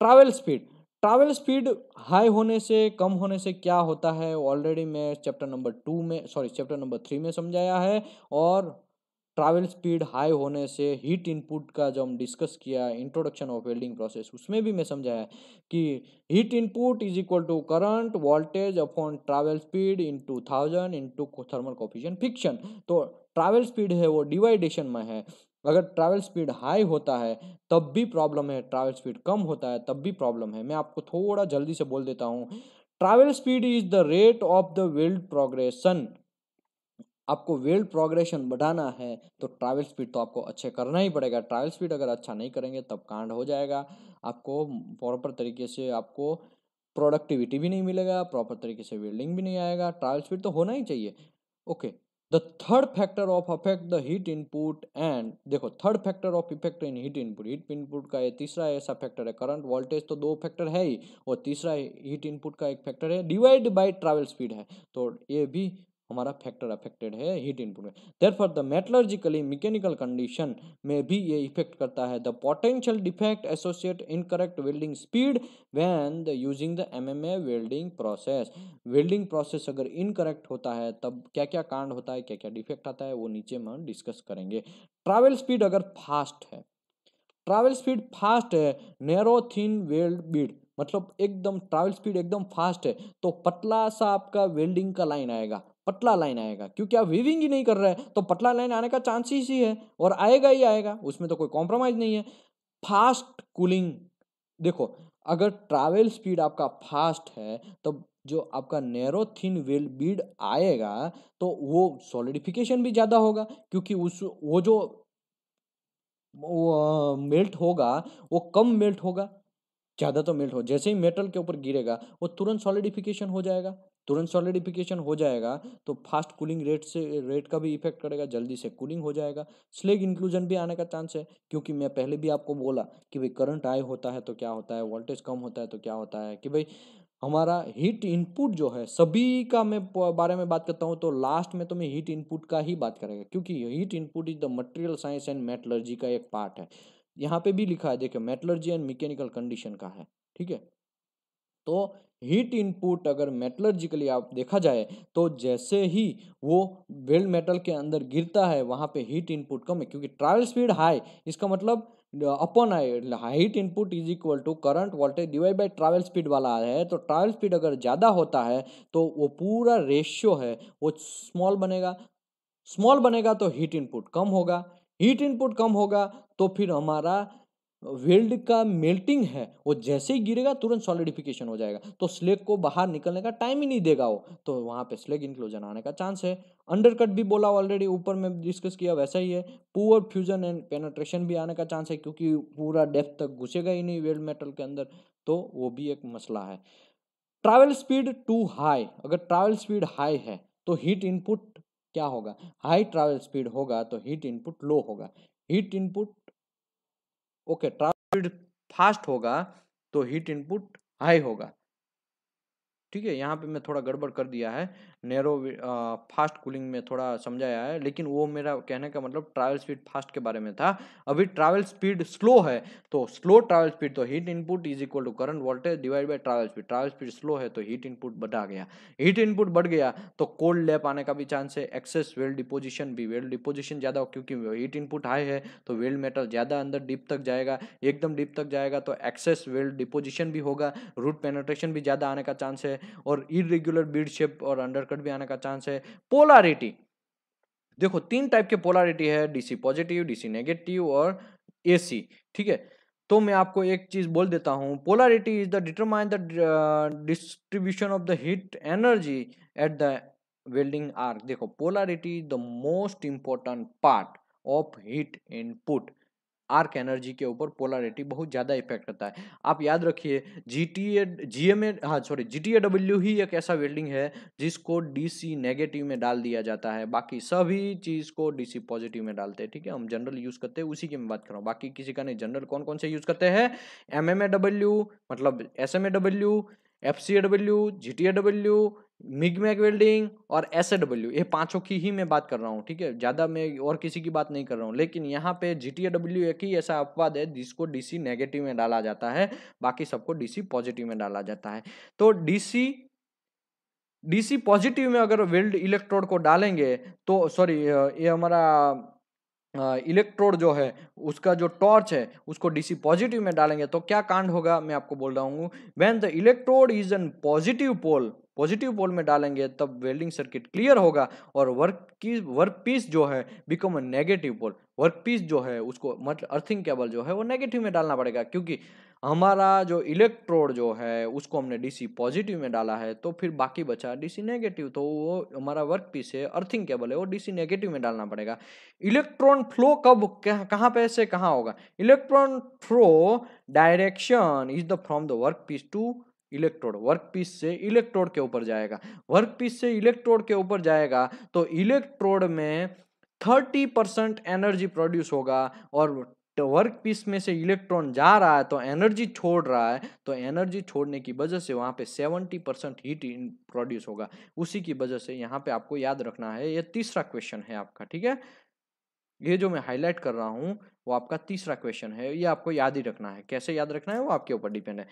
ट्रैवल स्पीड हाई होने से कम होने से क्या होता है ऑलरेडी मैं चैप्टर नंबर 3 में समझाया है। और ट्रैवल स्पीड हाई होने से हीट इनपुट का जो हम डिस्कस किया इंट्रोडक्शन ऑफ वेल्डिंग प्रोसेस, उसमें भी मैं समझाया कि heat input is equal to current voltage upon travel speed into 1000 into thermal coefficient friction. तो ट्रैवल स्पीड है वो डिवाइडेशन में है। अगर ट्रैवल स्पीड हाई होता है तब भी प्रॉब्लम है, ट्रैवल स्पीड कम होता है तब भी प्रॉब्लम है। मैं आपको थोड़ा जल्दी से बोल देता हूँ। Travel speed is the rate of the weld progression. आपको वेल्ड प्रोग्रेशन बढ़ाना है तो ट्रैवल स्पीड तो आपको अच्छे करना ही पड़ेगा। ट्रैवल स्पीड अगर अच्छा नहीं करेंगे तब कांड हो जाएगा। आपको प्रॉपर तरीके से आपको प्रोडक्टिविटी भी नहीं मिलेगा, प्रॉपर तरीके से वेल्डिंग भी नहीं आएगा। ट्रैवल स्पीड तो होना ही चाहिए। Okay, the third factor of affect the heat input and देखो third factor of effect in heat input का ये तीसरा ऐसा फैक्टर है। करंट वोल्टेज तो दो फैक्टर है ही, और तीसरा हीट इनपुट का एक फैक्टर है डिवाइड बाय ट्रैवल स्पीड है। तो ये भी हमारा फैक्टर अफेक्टेड है हीट इनपुट में। देयरफॉर द मेटलर्जिकली मैकेनिकल कंडीशन में भी ये इफेक्ट करता है। The potential defect associate incorrect welding speed when the using the MMA welding process. Welding process अगर इनकरेक्ट होता है तब क्या क्या कांड होता है, क्या क्या डिफेक्ट आता है, वो नीचे हम डिस्कस करेंगे। ट्रैवल स्पीड अगर फास्ट है, ट्रैवल स्पीड फास्ट है, नैरो थिन वेल्ड बीड मतलब एकदम ट्रैवल स्पीड एकदम फास्ट है तो पतला सा आपका वेल्डिंग का लाइन आएगा, पतला लाइन आएगा। क्योंकि आप वीविंग ही नहीं कर रहे हैं तो पतला लाइन आने का चांसेस ही है, और आएगा ही आएगा, उसमें तो कोई कॉम्प्रोमाइज नहीं है। फास्ट कूलिंग, देखो अगर ट्रैवल स्पीड आपका फास्ट है तो जो आपका नैरो थिन वेल बीड आएगा तो वो सॉलिडिफिकेशन भी ज्यादा होगा, क्योंकि उस वो जो वो मेल्ट होगा वो कम मेल्ट होगा, ज़्यादा तो मेल्ट हो जैसे ही मेटल के ऊपर गिरेगा वो तुरंत सॉलिडिफिकेशन हो जाएगा। तुरंत सॉलिडिफिकेशन हो जाएगा तो फास्ट कूलिंग रेट का भी इफेक्ट करेगा, जल्दी से कूलिंग हो जाएगा। स्लैग इंक्लूजन भी आने का चांस है, क्योंकि मैं पहले भी आपको बोला कि भाई करंट हाई होता है तो क्या होता है, वोल्टेज कम होता है तो क्या होता है, कि भाई हमारा हीट इनपुट जो है सभी का मैं बारे में बात करता हूँ तो लास्ट में तो मैं हीट इनपुट का ही बात करेगा, क्योंकि heat input is the material science and metallurgy का एक पार्ट है। यहाँ पे भी लिखा है देखिए मेटलर्जी एंड मैकेनिकल कंडीशन का है, ठीक है। तो हीट इनपुट अगर मेटलर्जिकली आप देखा जाए तो जैसे ही वो वेल्ड मेटल के अंदर गिरता है वहां पे हीट इनपुट कम है, क्योंकि ट्रैवल स्पीड हाई, इसका मतलब upon heat input is equal to current voltage divide by travel speed वाला है। तो ट्रैवल स्पीड अगर ज़्यादा होता है तो वो पूरा रेशियो है वो स्मॉल बनेगा तो हीट इनपुट कम होगा। हीट इनपुट कम होगा तो फिर हमारा वेल्ड का मेल्टिंग है वो जैसे ही गिरेगा तुरंत सॉलिडिफिकेशन हो जाएगा, तो स्लेग को बाहर निकलने का टाइम ही नहीं देगा वो, तो वहां पे स्लेग इंक्लूजन आने का चांस है। अंडरकट भी बोला ऑलरेडी ऊपर में डिस्कस किया वैसा ही है। पुअर फ्यूजन एंड पेनेट्रेशन भी आने का चांस है, क्योंकि पूरा डेप्थ तक घुसेगा ही नहीं वेल्ड मेटल के अंदर, तो वो भी एक मसला है। ट्रैवल स्पीड टू हाई, अगर ट्रैवल स्पीड हाई है तो हीट इनपुट क्या होगा, हाई ट्रैवल स्पीड होगा तो हीट इनपुट लो होगा। Heat input okay, travel speed fast होगा तो हीट इनपुट हाई होगा, ठीक है। यहाँ पे मैं थोड़ा गड़बड़ कर दिया है, नैरो फास्ट कूलिंग में थोड़ा समझाया है, लेकिन वो मेरा कहने का मतलब ट्रैवल स्पीड फास्ट के बारे में था। अभी ट्रैवल स्पीड स्लो है तो स्लो ट्रैवल स्पीड तो heat input is equal to current voltage divide by travel speed. Travel speed slow है तो हीट इनपुट बढ़ा गया, हीट इनपुट बढ़ गया तो कोल्ड लैप आने का भी चांस है। एक्सेस वेल्ड डिपोजिशन भी, वेल्ड डिपोजिशन ज़्यादा हो क्योंकि हीट इनपुट हाई है तो वेल्ड मेटल ज़्यादा अंदर डीप तक जाएगा, एकदम डीप तक जाएगा तो एक्सेस वेल्ड डिपोजिशन भी होगा, रूट पेनेट्रेशन भी ज़्यादा आने का चांस है, और इरेग्युलर बीड शेप और अंडरकट भी आने का चांस है। पोलैरिटी, देखो तीन टाइप के पोलैरिटी है, डीसी पॉजिटिव, डीसी नेगेटिव और एसी, ठीक है। तो मैं आपको एक चीज बोल देता हूं, polarity is the determine the distribution of the heat energy at the welding arc. देखो polarity is the most important part of heat input. Arc energy के ऊपर पोलैरिटी बहुत ज़्यादा इफेक्ट करता है। आप याद रखिए GTAW ही एक ऐसा वेल्डिंग है जिसको DC नेगेटिव में डाल दिया जाता है, बाकी सभी चीज़ को DC पॉजिटिव में डालते हैं, ठीक है। हम जनरल यूज़ करते हैं उसी की मैं बात कर रहा हूँ, बाकी किसी का नहीं। जनरल कौन कौन से यूज़ करते हैं? MMAW मतलब SMAW, FCAW, GTAW, MIG MAG welding और SAW, ये पांचों की ही मैं बात कर रहा हूँ, ठीक है। ज़्यादा मैं और किसी की बात नहीं कर रहा हूँ। लेकिन यहाँ पे GTAW एक ही ऐसा अपवाद है जिसको DC नेगेटिव में डाला जाता है, बाकी सबको DC पॉजिटिव में डाला जाता है। तो DC पॉजिटिव में अगर वेल्ड इलेक्ट्रोड को डालेंगे तो सॉरी, ये हमारा इलेक्ट्रोड जो है उसका जो टॉर्च है उसको DC पॉजिटिव में डालेंगे तो क्या कांड होगा मैं आपको बोल रहा हूँ। When the electrode is an positive pole में डालेंगे तब वेल्डिंग सर्किट क्लियर होगा और वर्क पीस जो है become a negative pole. Work piece जो है उसको मतलब अर्थिंग केबल जो है वो नेगेटिव में डालना पड़ेगा, क्योंकि हमारा जो इलेक्ट्रोड जो है उसको हमने DC पॉजिटिव में डाला है, तो फिर बाकी बचा DC नेगेटिव, तो वो हमारा वर्क पीस है, अर्थिंग केबल है, वो DC नेगेटिव में डालना पड़ेगा। इलेक्ट्रॉन फ्लो कब कहाँ पे से कहाँ होगा? Electron flow direction is the from the work piece to electrode. Work piece से इलेक्ट्रोड के ऊपर जाएगा, वर्क पीस से इलेक्ट्रोड के ऊपर जाएगा तो इलेक्ट्रोड में 30% एनर्जी प्रोड्यूस होगा और वर्क पीस में से इलेक्ट्रॉन जा रहा है तो एनर्जी छोड़ रहा है, तो एनर्जी छोड़ने की वजह से वहां पे 70% हीट प्रोड्यूस होगा। उसी की वजह से यहाँ पे आपको याद रखना है, ये तीसरा क्वेश्चन है आपका, ठीक है। ये जो मैं हाईलाइट कर रहा हूँ वो आपका तीसरा क्वेश्चन है, ये आपको याद ही रखना है। कैसे याद रखना है वो आपके ऊपर डिपेंड है।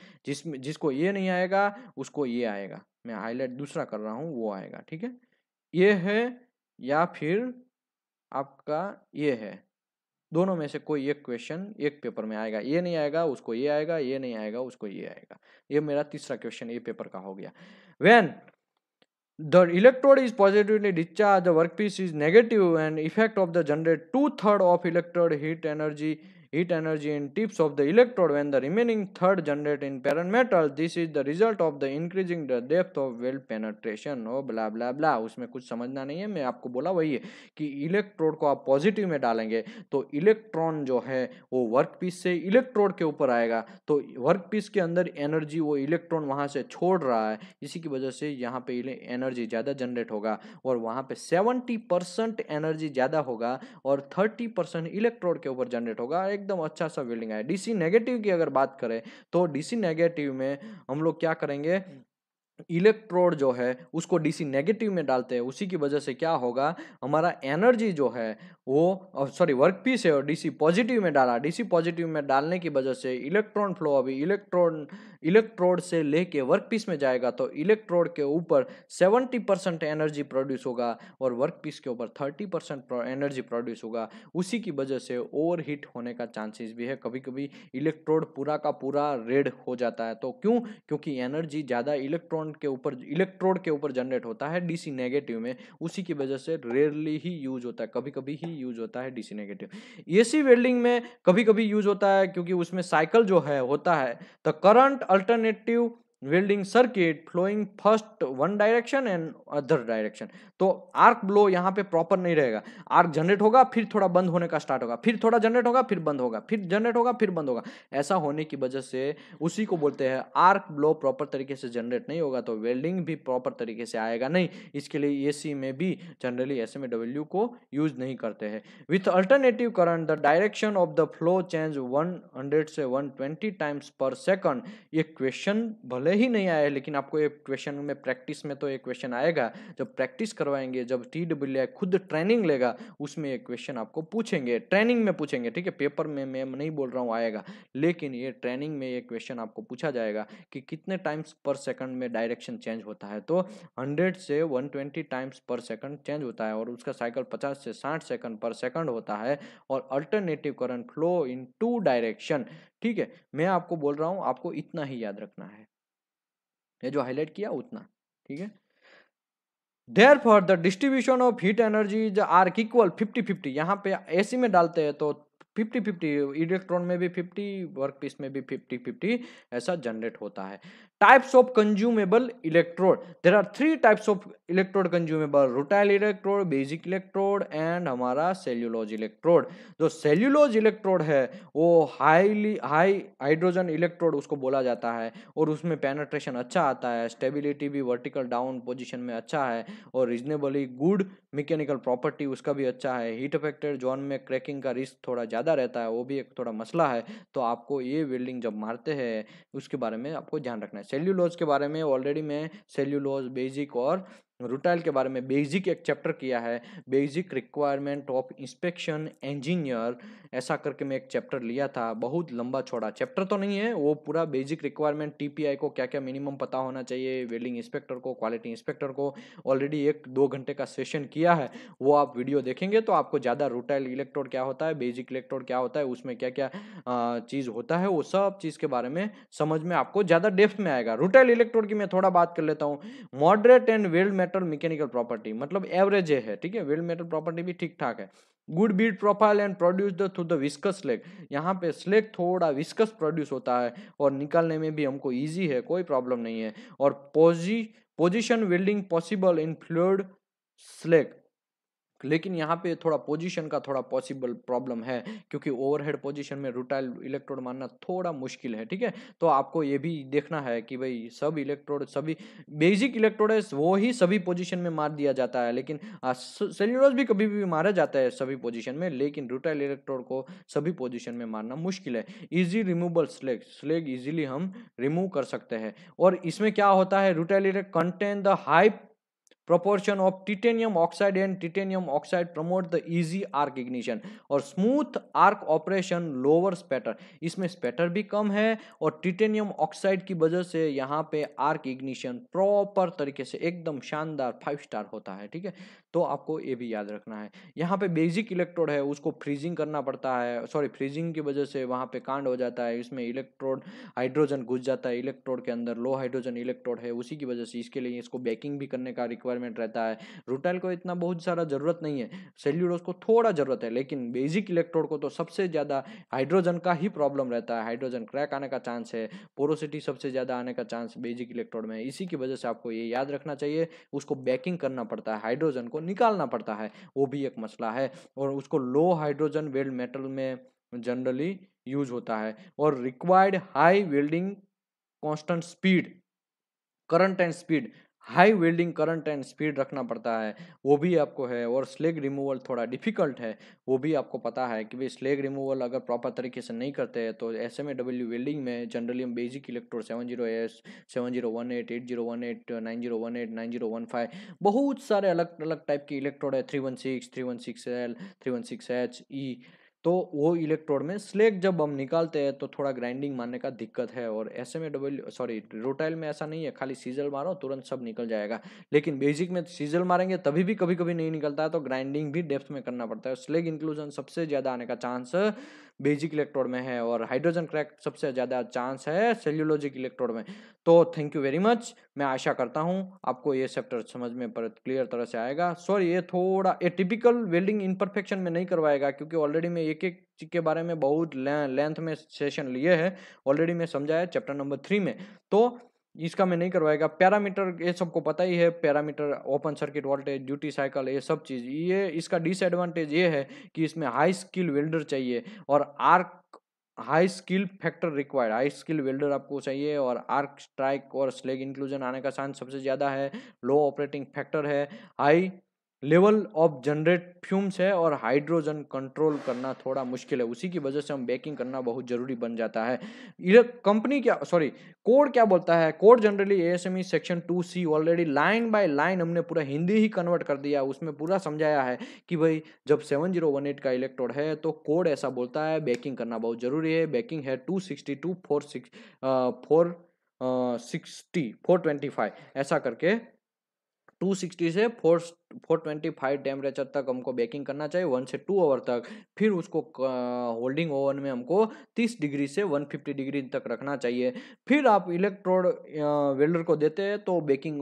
जिसको ये नहीं आएगा उसको ये आएगा। मैं हाईलाइट दूसरा कर रहा हूँ वो आएगा, ठीक है। ये है या फिर आपका ये है, दोनों में से कोई एक क्वेश्चन एक पेपर में आएगा। ये नहीं आएगा उसको ये आएगा, ये नहीं आएगा उसको ये आएगा। ये मेरा तीसरा क्वेश्चन ये पेपर का हो गया। When the electrode is positively discharged, the workpiece is negative, and effect of the generate 2/3 of electrode heat energy in tips of the electrode when the remaining third generate in parent metal. This is the result of the increasing the depth of weld penetration. Oh blah blah blah, उसमें कुछ समझना नहीं है, मैं आपको बोला वही है कि इलेक्ट्रोड को आप पॉजिटिव में डालेंगे तो इलेक्ट्रॉन जो है वो वर्कपीस से इलेक्ट्रोड के ऊपर आएगा, तो वर्कपीस के अंदर एनर्जी वो इलेक्ट्रॉन वहां से छोड़ रहा है, इसी की वजह से यहाँ पे एनर्जी ज़्यादा जनरेट होगा और वहाँ पे 70% एनर्जी ज़्यादा होगा और 30% इलेक्ट्रोड के ऊपर जनरेट होगा। एकदम अच्छा सा वेल्डिंग है। DC नेगेटिव की अगर बात करें तो DC नेगेटिव में हम लोग क्या करेंगे, इलेक्ट्रोड जो है उसको DC नेगेटिव में डालते हैं, उसी की वजह से क्या होगा, हमारा एनर्जी जो है वो सॉरी वर्कपीस है और DC पॉजिटिव में डाला, DC पॉजिटिव में डालने की वजह से इलेक्ट्रॉन फ्लो अभी इलेक्ट्रोड से लेके वर्कपीस में जाएगा तो इलेक्ट्रोड के ऊपर 70% एनर्जी प्रोड्यूस होगा और वर्कपीस के ऊपर 30% एनर्जी प्रोड्यूस होगा। उसी की वजह से ओवरहीट होने का चांसेस भी है, कभी कभी इलेक्ट्रोड पूरा का पूरा रेड हो जाता है। तो क्यों? क्योंकि एनर्जी ज़्यादा इलेक्ट्रोड के ऊपर जनरेट होता है DC नेगेटिव में, उसी की वजह से रेयरली ही यूज होता है, कभी कभी ही यूज होता है DC नेगेटिव। AC वेल्डिंग में कभी कभी यूज होता है क्योंकि उसमें साइकिल जो है होता है, the current alternative welding circuit flowing first one direction and other direction. तो आर्क ब्लो यहाँ पे प्रॉपर नहीं रहेगा, आर्क जनरेट होगा फिर थोड़ा बंद होने का स्टार्ट होगा, फिर थोड़ा जनरेट होगा फिर बंद होगा, फिर जनरेट होगा फिर बंद होगा। ऐसा होने की वजह से उसी को बोलते हैं आर्क ब्लो प्रॉपर तरीके से जनरेट नहीं होगा तो वेल्डिंग भी प्रॉपर तरीके से आएगा नहीं। इसके लिए AC में भी जनरली SMAW को यूज नहीं करते हैं। With alternative current the direction of the flow change 100 से 120 टाइम्स पर सेकंड। ये क्वेश्चन भले ही नहीं आया लेकिन आपको ये क्वेश्चन में प्रैक्टिस में तो ये क्वेश्चन आएगा, जब प्रैक्टिस करवाएंगे, जब TWI खुद ट्रेनिंग लेगा उसमें ये क्वेश्चन आपको पूछेंगे, ट्रेनिंग में पूछेंगे, ठीक है। पेपर में मैं नहीं बोल रहा हूँ आएगा, लेकिन ये ट्रेनिंग में ये क्वेश्चन आपको पूछा जाएगा कि कितने टाइम्स पर सेकंड में डायरेक्शन चेंज होता है। तो 100 से 120 टाइम्स पर सेकंड चेंज होता है और उसका साइकिल 50 से 60 सेकंड पर सेकंड होता है और alternative current flow in 2 direction, ठीक है। मैं आपको बोल रहा हूँ आपको इतना ही याद रखना है, ये जो हाईलाइट किया उतना, ठीक है। Therefore, the distribution of heat energy is arc equal 50-50। यहाँ पे AC में डालते हैं तो 50-50, इलेक्ट्रॉन में भी 50, वर्क पीस में भी 50-50 ऐसा जनरेट होता है। Types of consumable electrode. There are 3 types of electrode consumable: rutile electrode, basic electrode and हमारा cellulose electrode. जो cellulose electrode है वो हाई हाइड्रोजन इलेक्ट्रोड उसको बोला जाता है और उसमें पेनिट्रेशन अच्छा आता है, स्टेबिलिटी भी वर्टिकल डाउन पोजीशन में अच्छा है और रीजनेबली गुड मैकेनिकल प्रॉपर्टी उसका भी अच्छा है। हीट अफेक्टेड जोन में क्रैकिंग का रिस्क थोड़ा ज़्यादा रहता है, वो भी एक थोड़ा मसला है। तो आपको ये वेल्डिंग जब मारते हैं उसके बारे में आपको ध्यान रखना है। सेल्यूलोज के बारे में ऑलरेडी मैं सेल्यूलोज, बेसिक और रूटाइल के बारे में बेसिक एक चैप्टर किया है, basic requirement of inspection engineer ऐसा करके मैं एक चैप्टर लिया था। बहुत लंबा चौड़ा चैप्टर तो नहीं है वो, पूरा बेसिक रिक्वायरमेंट टीपीआई को क्या क्या मिनिमम पता होना चाहिए, वेल्डिंग इंस्पेक्टर को, क्वालिटी इंस्पेक्टर को, ऑलरेडी 1-2 घंटे का सेशन किया है। वो आप वीडियो देखेंगे तो आपको ज़्यादा रूटाइल इलेक्ट्रोड क्या होता है, बेसिक इलेक्ट्रोड क्या होता है, उसमें क्या क्या चीज़ होता है, वो सब चीज़ के बारे में समझ में आपको ज़्यादा डेप्थ में आएगा। रूटाइल इलेक्ट्रोड की मैं थोड़ा बात कर लेता हूँ। Moderate and weld metal mechanical property, मतलब एवरेज है, ठीक है। वेल्ड मेटल प्रॉपर्टी भी ठीक ठाक है। Good bead profile and produce the through the viscous slag. यहाँ पे स्लेग थोड़ा विस्कस प्रोड्यूस होता है और निकालने में भी हमको इजी है, कोई प्रॉब्लम नहीं है। और position welding possible in fluid slag, लेकिन यहाँ पे थोड़ा पोजीशन का थोड़ा पॉसिबल प्रॉब्लम है क्योंकि ओवरहेड पोजीशन में रूटाइल इलेक्ट्रोड मारना थोड़ा मुश्किल है, ठीक है। तो आपको ये भी देखना है कि भाई सब इलेक्ट्रोड, सभी बेसिक इलेक्ट्रोड है वो ही सभी पोजीशन में मार दिया जाता है, लेकिन सेल्यूलोज भी कभी भी मारा जाता है सभी पोजीशन में, लेकिन रूटाइल इलेक्ट्रोड को सभी पोजीशन में मारना मुश्किल है। Easy removal slag, slag easily हम रिमूव कर सकते हैं। और इसमें क्या होता है, rutile electrode contain the high proportion of titanium oxide, and titanium oxide promote the easy arc ignition और smooth arc operation, lower spatter। इसमें स्पेटर भी कम है और टिटेनियम ऑक्साइड की वजह से यहाँ पे आर्क इग्निशन प्रॉपर तरीके से एकदम शानदार 5 स्टार होता है, ठीक है। तो आपको ये भी याद रखना है। यहाँ पे बेसिक इलेक्ट्रोड है उसको फ्रीजिंग करना पड़ता है, सॉरी फ्रीजिंग की वजह से वहाँ पे कांड हो जाता है, इसमें इलेक्ट्रोड हाइड्रोजन घुस जाता है इलेक्ट्रोड के अंदर, लो हाइड्रोजन इलेक्ट्रोड है, उसी की वजह से इसके लिए इसको बेकिंग भी करने का रिक्वायरमेंट रहता है। रूटाइल को इतना बहुत सारा जरूरत नहीं है, सेल्यूलोज को थोड़ा जरूरत है, लेकिन बेसिक इलेक्ट्रोड को तो सबसे ज्यादा हाइड्रोजन का ही प्रॉब्लम रहता है, हाइड्रोजन क्रैक आने का चांस है, पोरोसिटी सबसे ज्यादा आने का चांस बेसिक इलेक्ट्रोड में है। इसी की वजह से आपको ये याद रखना चाहिए, उसको बेकिंग करना पड़ता है, हाइड्रोजन को निकालना पड़ता है, वो भी एक मसला है। और उसको लो हाइड्रोजन वेल्ड मेटल में जनरली यूज होता है। और required high welding constant speed, current and speed, high welding current and speed रखना पड़ता है, वो भी आपको है। और स्लेग रिमूवल थोड़ा डिफिकल्ट है, वो भी आपको पता है कि भाई स्लेग रिमूवल अगर प्रॉपर तरीके से नहीं करते हैं तो SMA वेल्डिंग में जनरली हम बेसिक इलेक्ट्रोड 70S, 7018, 8018, 9018, 9015, बहुत सारे अलग अलग टाइप के इलेक्ट्रोड है, 316, 316L, 316H, तो वो इलेक्ट्रोड में स्लेग जब हम निकालते हैं तो थोड़ा ग्राइंडिंग मारने का दिक्कत है। और रूटाइल में ऐसा नहीं है, खाली सीजल मारो तुरंत सब निकल जाएगा, लेकिन बेसिक में सीजल मारेंगे तभी भी कभी कभी नहीं निकलता है, तो ग्राइंडिंग भी डेप्थ में करना पड़ता है। स्लेग इंक्लूजन सबसे ज्यादा आने का चांस बेसिक इलेक्ट्रोड में है और हाइड्रोजन क्रैक सबसे ज्यादा चांस है सेल्यूलोजिक इलेक्ट्रोड में। तो थैंक यू वेरी मच, मैं आशा करता हूँ आपको ये चैप्टर समझ में पर क्लियर तरह से आएगा। सॉरी ये थोड़ा ये टिपिकल वेल्डिंग इम्परफेक्शन में नहीं करवाएगा क्योंकि ऑलरेडी मैं एक एक चीज के बारे में बहुत लेंथ में सेशन लिए हैं, ऑलरेडी मैं समझाया चैप्टर नंबर 3 में, तो इसका मैं नहीं करवाएगा। पैरामीटर ये सबको पता ही है, parameter, open circuit voltage, duty cycle, ये सब चीज़। ये इसका डिसएडवांटेज ये है कि इसमें हाई स्किल वेल्डर चाहिए और arc high skill factor required, high skill welder आपको चाहिए और आर्क स्ट्राइक और स्लेग इंक्लूजन आने का चांस सबसे ज़्यादा है, लो ऑपरेटिंग फैक्टर है, high level of generate fumes है और हाइड्रोजन कंट्रोल करना थोड़ा मुश्किल है, उसी की वजह से हम बेकिंग करना बहुत जरूरी बन जाता है। ये कंपनी क्या, सॉरी कोड क्या बोलता है, code generally ASME section 2C already line by line हमने पूरा हिंदी ही कन्वर्ट कर दिया, उसमें पूरा समझाया है कि भाई जब 7018 का इलेक्ट्रोड है तो कोड ऐसा बोलता है बेकिंग करना बहुत जरूरी है। बेकिंग है 260 to 460 425 ऐसा करके 260 से 425 टेम्परेचर तक हमको बेकिंग करना चाहिए 1 से 2 आवर तक। फिर उसको होल्डिंग ओवन में हमको 30 डिग्री से 150 डिग्री तक रखना चाहिए। फिर आप इलेक्ट्रोड वेल्डर को देते हैं तो बेकिंग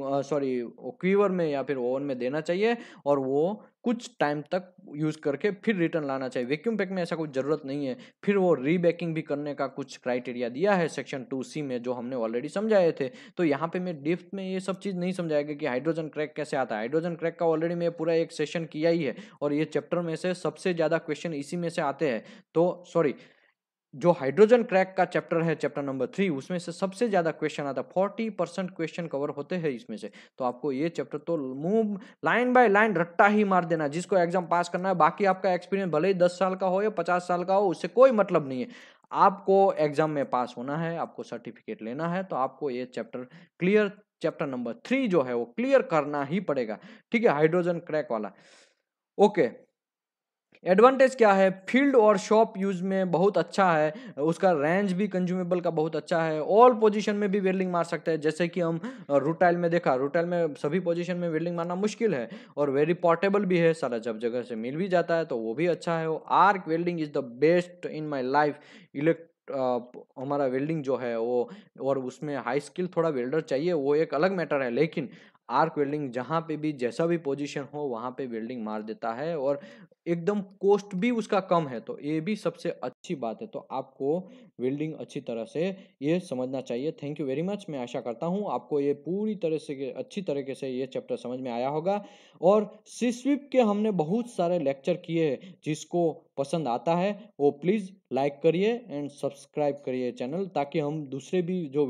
क्वीवर में या फिर ओवन में देना चाहिए और वो कुछ टाइम तक यूज़ करके फिर रिटर्न लाना चाहिए। वैक्यूम पैक में ऐसा कुछ ज़रूरत नहीं है। फिर वो रीबेकिंग भी करने का कुछ क्राइटेरिया दिया है सेक्शन 2C में, जो हमने ऑलरेडी समझाए थे। तो यहाँ पे मैं डेप्थ में ये सब चीज़ नहीं समझाएगा कि हाइड्रोजन क्रैक कैसे आता है। हाइड्रोजन क्रैक का ऑलरेडी मैं पूरा एक सेशन किया ही है और ये चैप्टर में से सबसे ज़्यादा क्वेश्चन इसी में से आते हैं। तो सॉरी, जो हाइड्रोजन क्रैक का चैप्टर है, चैप्टर नंबर 3, उसमें से सबसे ज्यादा क्वेश्चन आता है। 40% क्वेश्चन कवर होते हैं इसमें से। तो आपको ये चैप्टर तो मुंह लाइन बाय लाइन रट्टा ही मार देना, जिसको एग्जाम पास करना है। बाकी आपका एक्सपीरियंस भले ही 10 साल का हो या 50 साल का हो, उससे कोई मतलब नहीं है। आपको एग्जाम में पास होना है, आपको सर्टिफिकेट लेना है, तो आपको ये चैप्टर क्लियर, चैप्टर नंबर 3 जो है वो क्लियर करना ही पड़ेगा। ठीक है, हाइड्रोजन क्रैक वाला। ओके, एडवांटेज क्या है? फील्ड और शॉप यूज में बहुत अच्छा है, उसका रेंज भी कंज्यूमेबल का बहुत अच्छा है। ऑल पोजीशन में भी वेल्डिंग मार सकते हैं, जैसे कि हम रूटाइल में देखा, रूटाइल में सभी पोजीशन में वेल्डिंग मारना मुश्किल है। और वेरी पोर्टेबल भी है, सारा जब जगह से मिल भी जाता है, तो वो भी अच्छा है। Arc welding is the best in my life. हमारा वेल्डिंग जो है वो, और उसमें हाई स्किल थोड़ा वेल्डर चाहिए, वो एक अलग मैटर है, लेकिन आर्क वेल्डिंग जहाँ पे भी जैसा भी पोजीशन हो वहाँ पे वेल्डिंग मार देता है और एकदम कॉस्ट भी उसका कम है। तो ये भी सबसे अच्छी बात है। तो आपको वेल्डिंग अच्छी तरह से ये समझना चाहिए। Thank you very much. मैं आशा करता हूँ आपको ये पूरी तरह से अच्छी तरीके से ये चैप्टर समझ में आया होगा। और सी स्विफ्ट के हमने बहुत सारे लेक्चर किए हैं, जिसको पसंद आता है वो प्लीज़ लाइक करिए एंड सब्सक्राइब करिए चैनल, ताकि हम दूसरे भी जो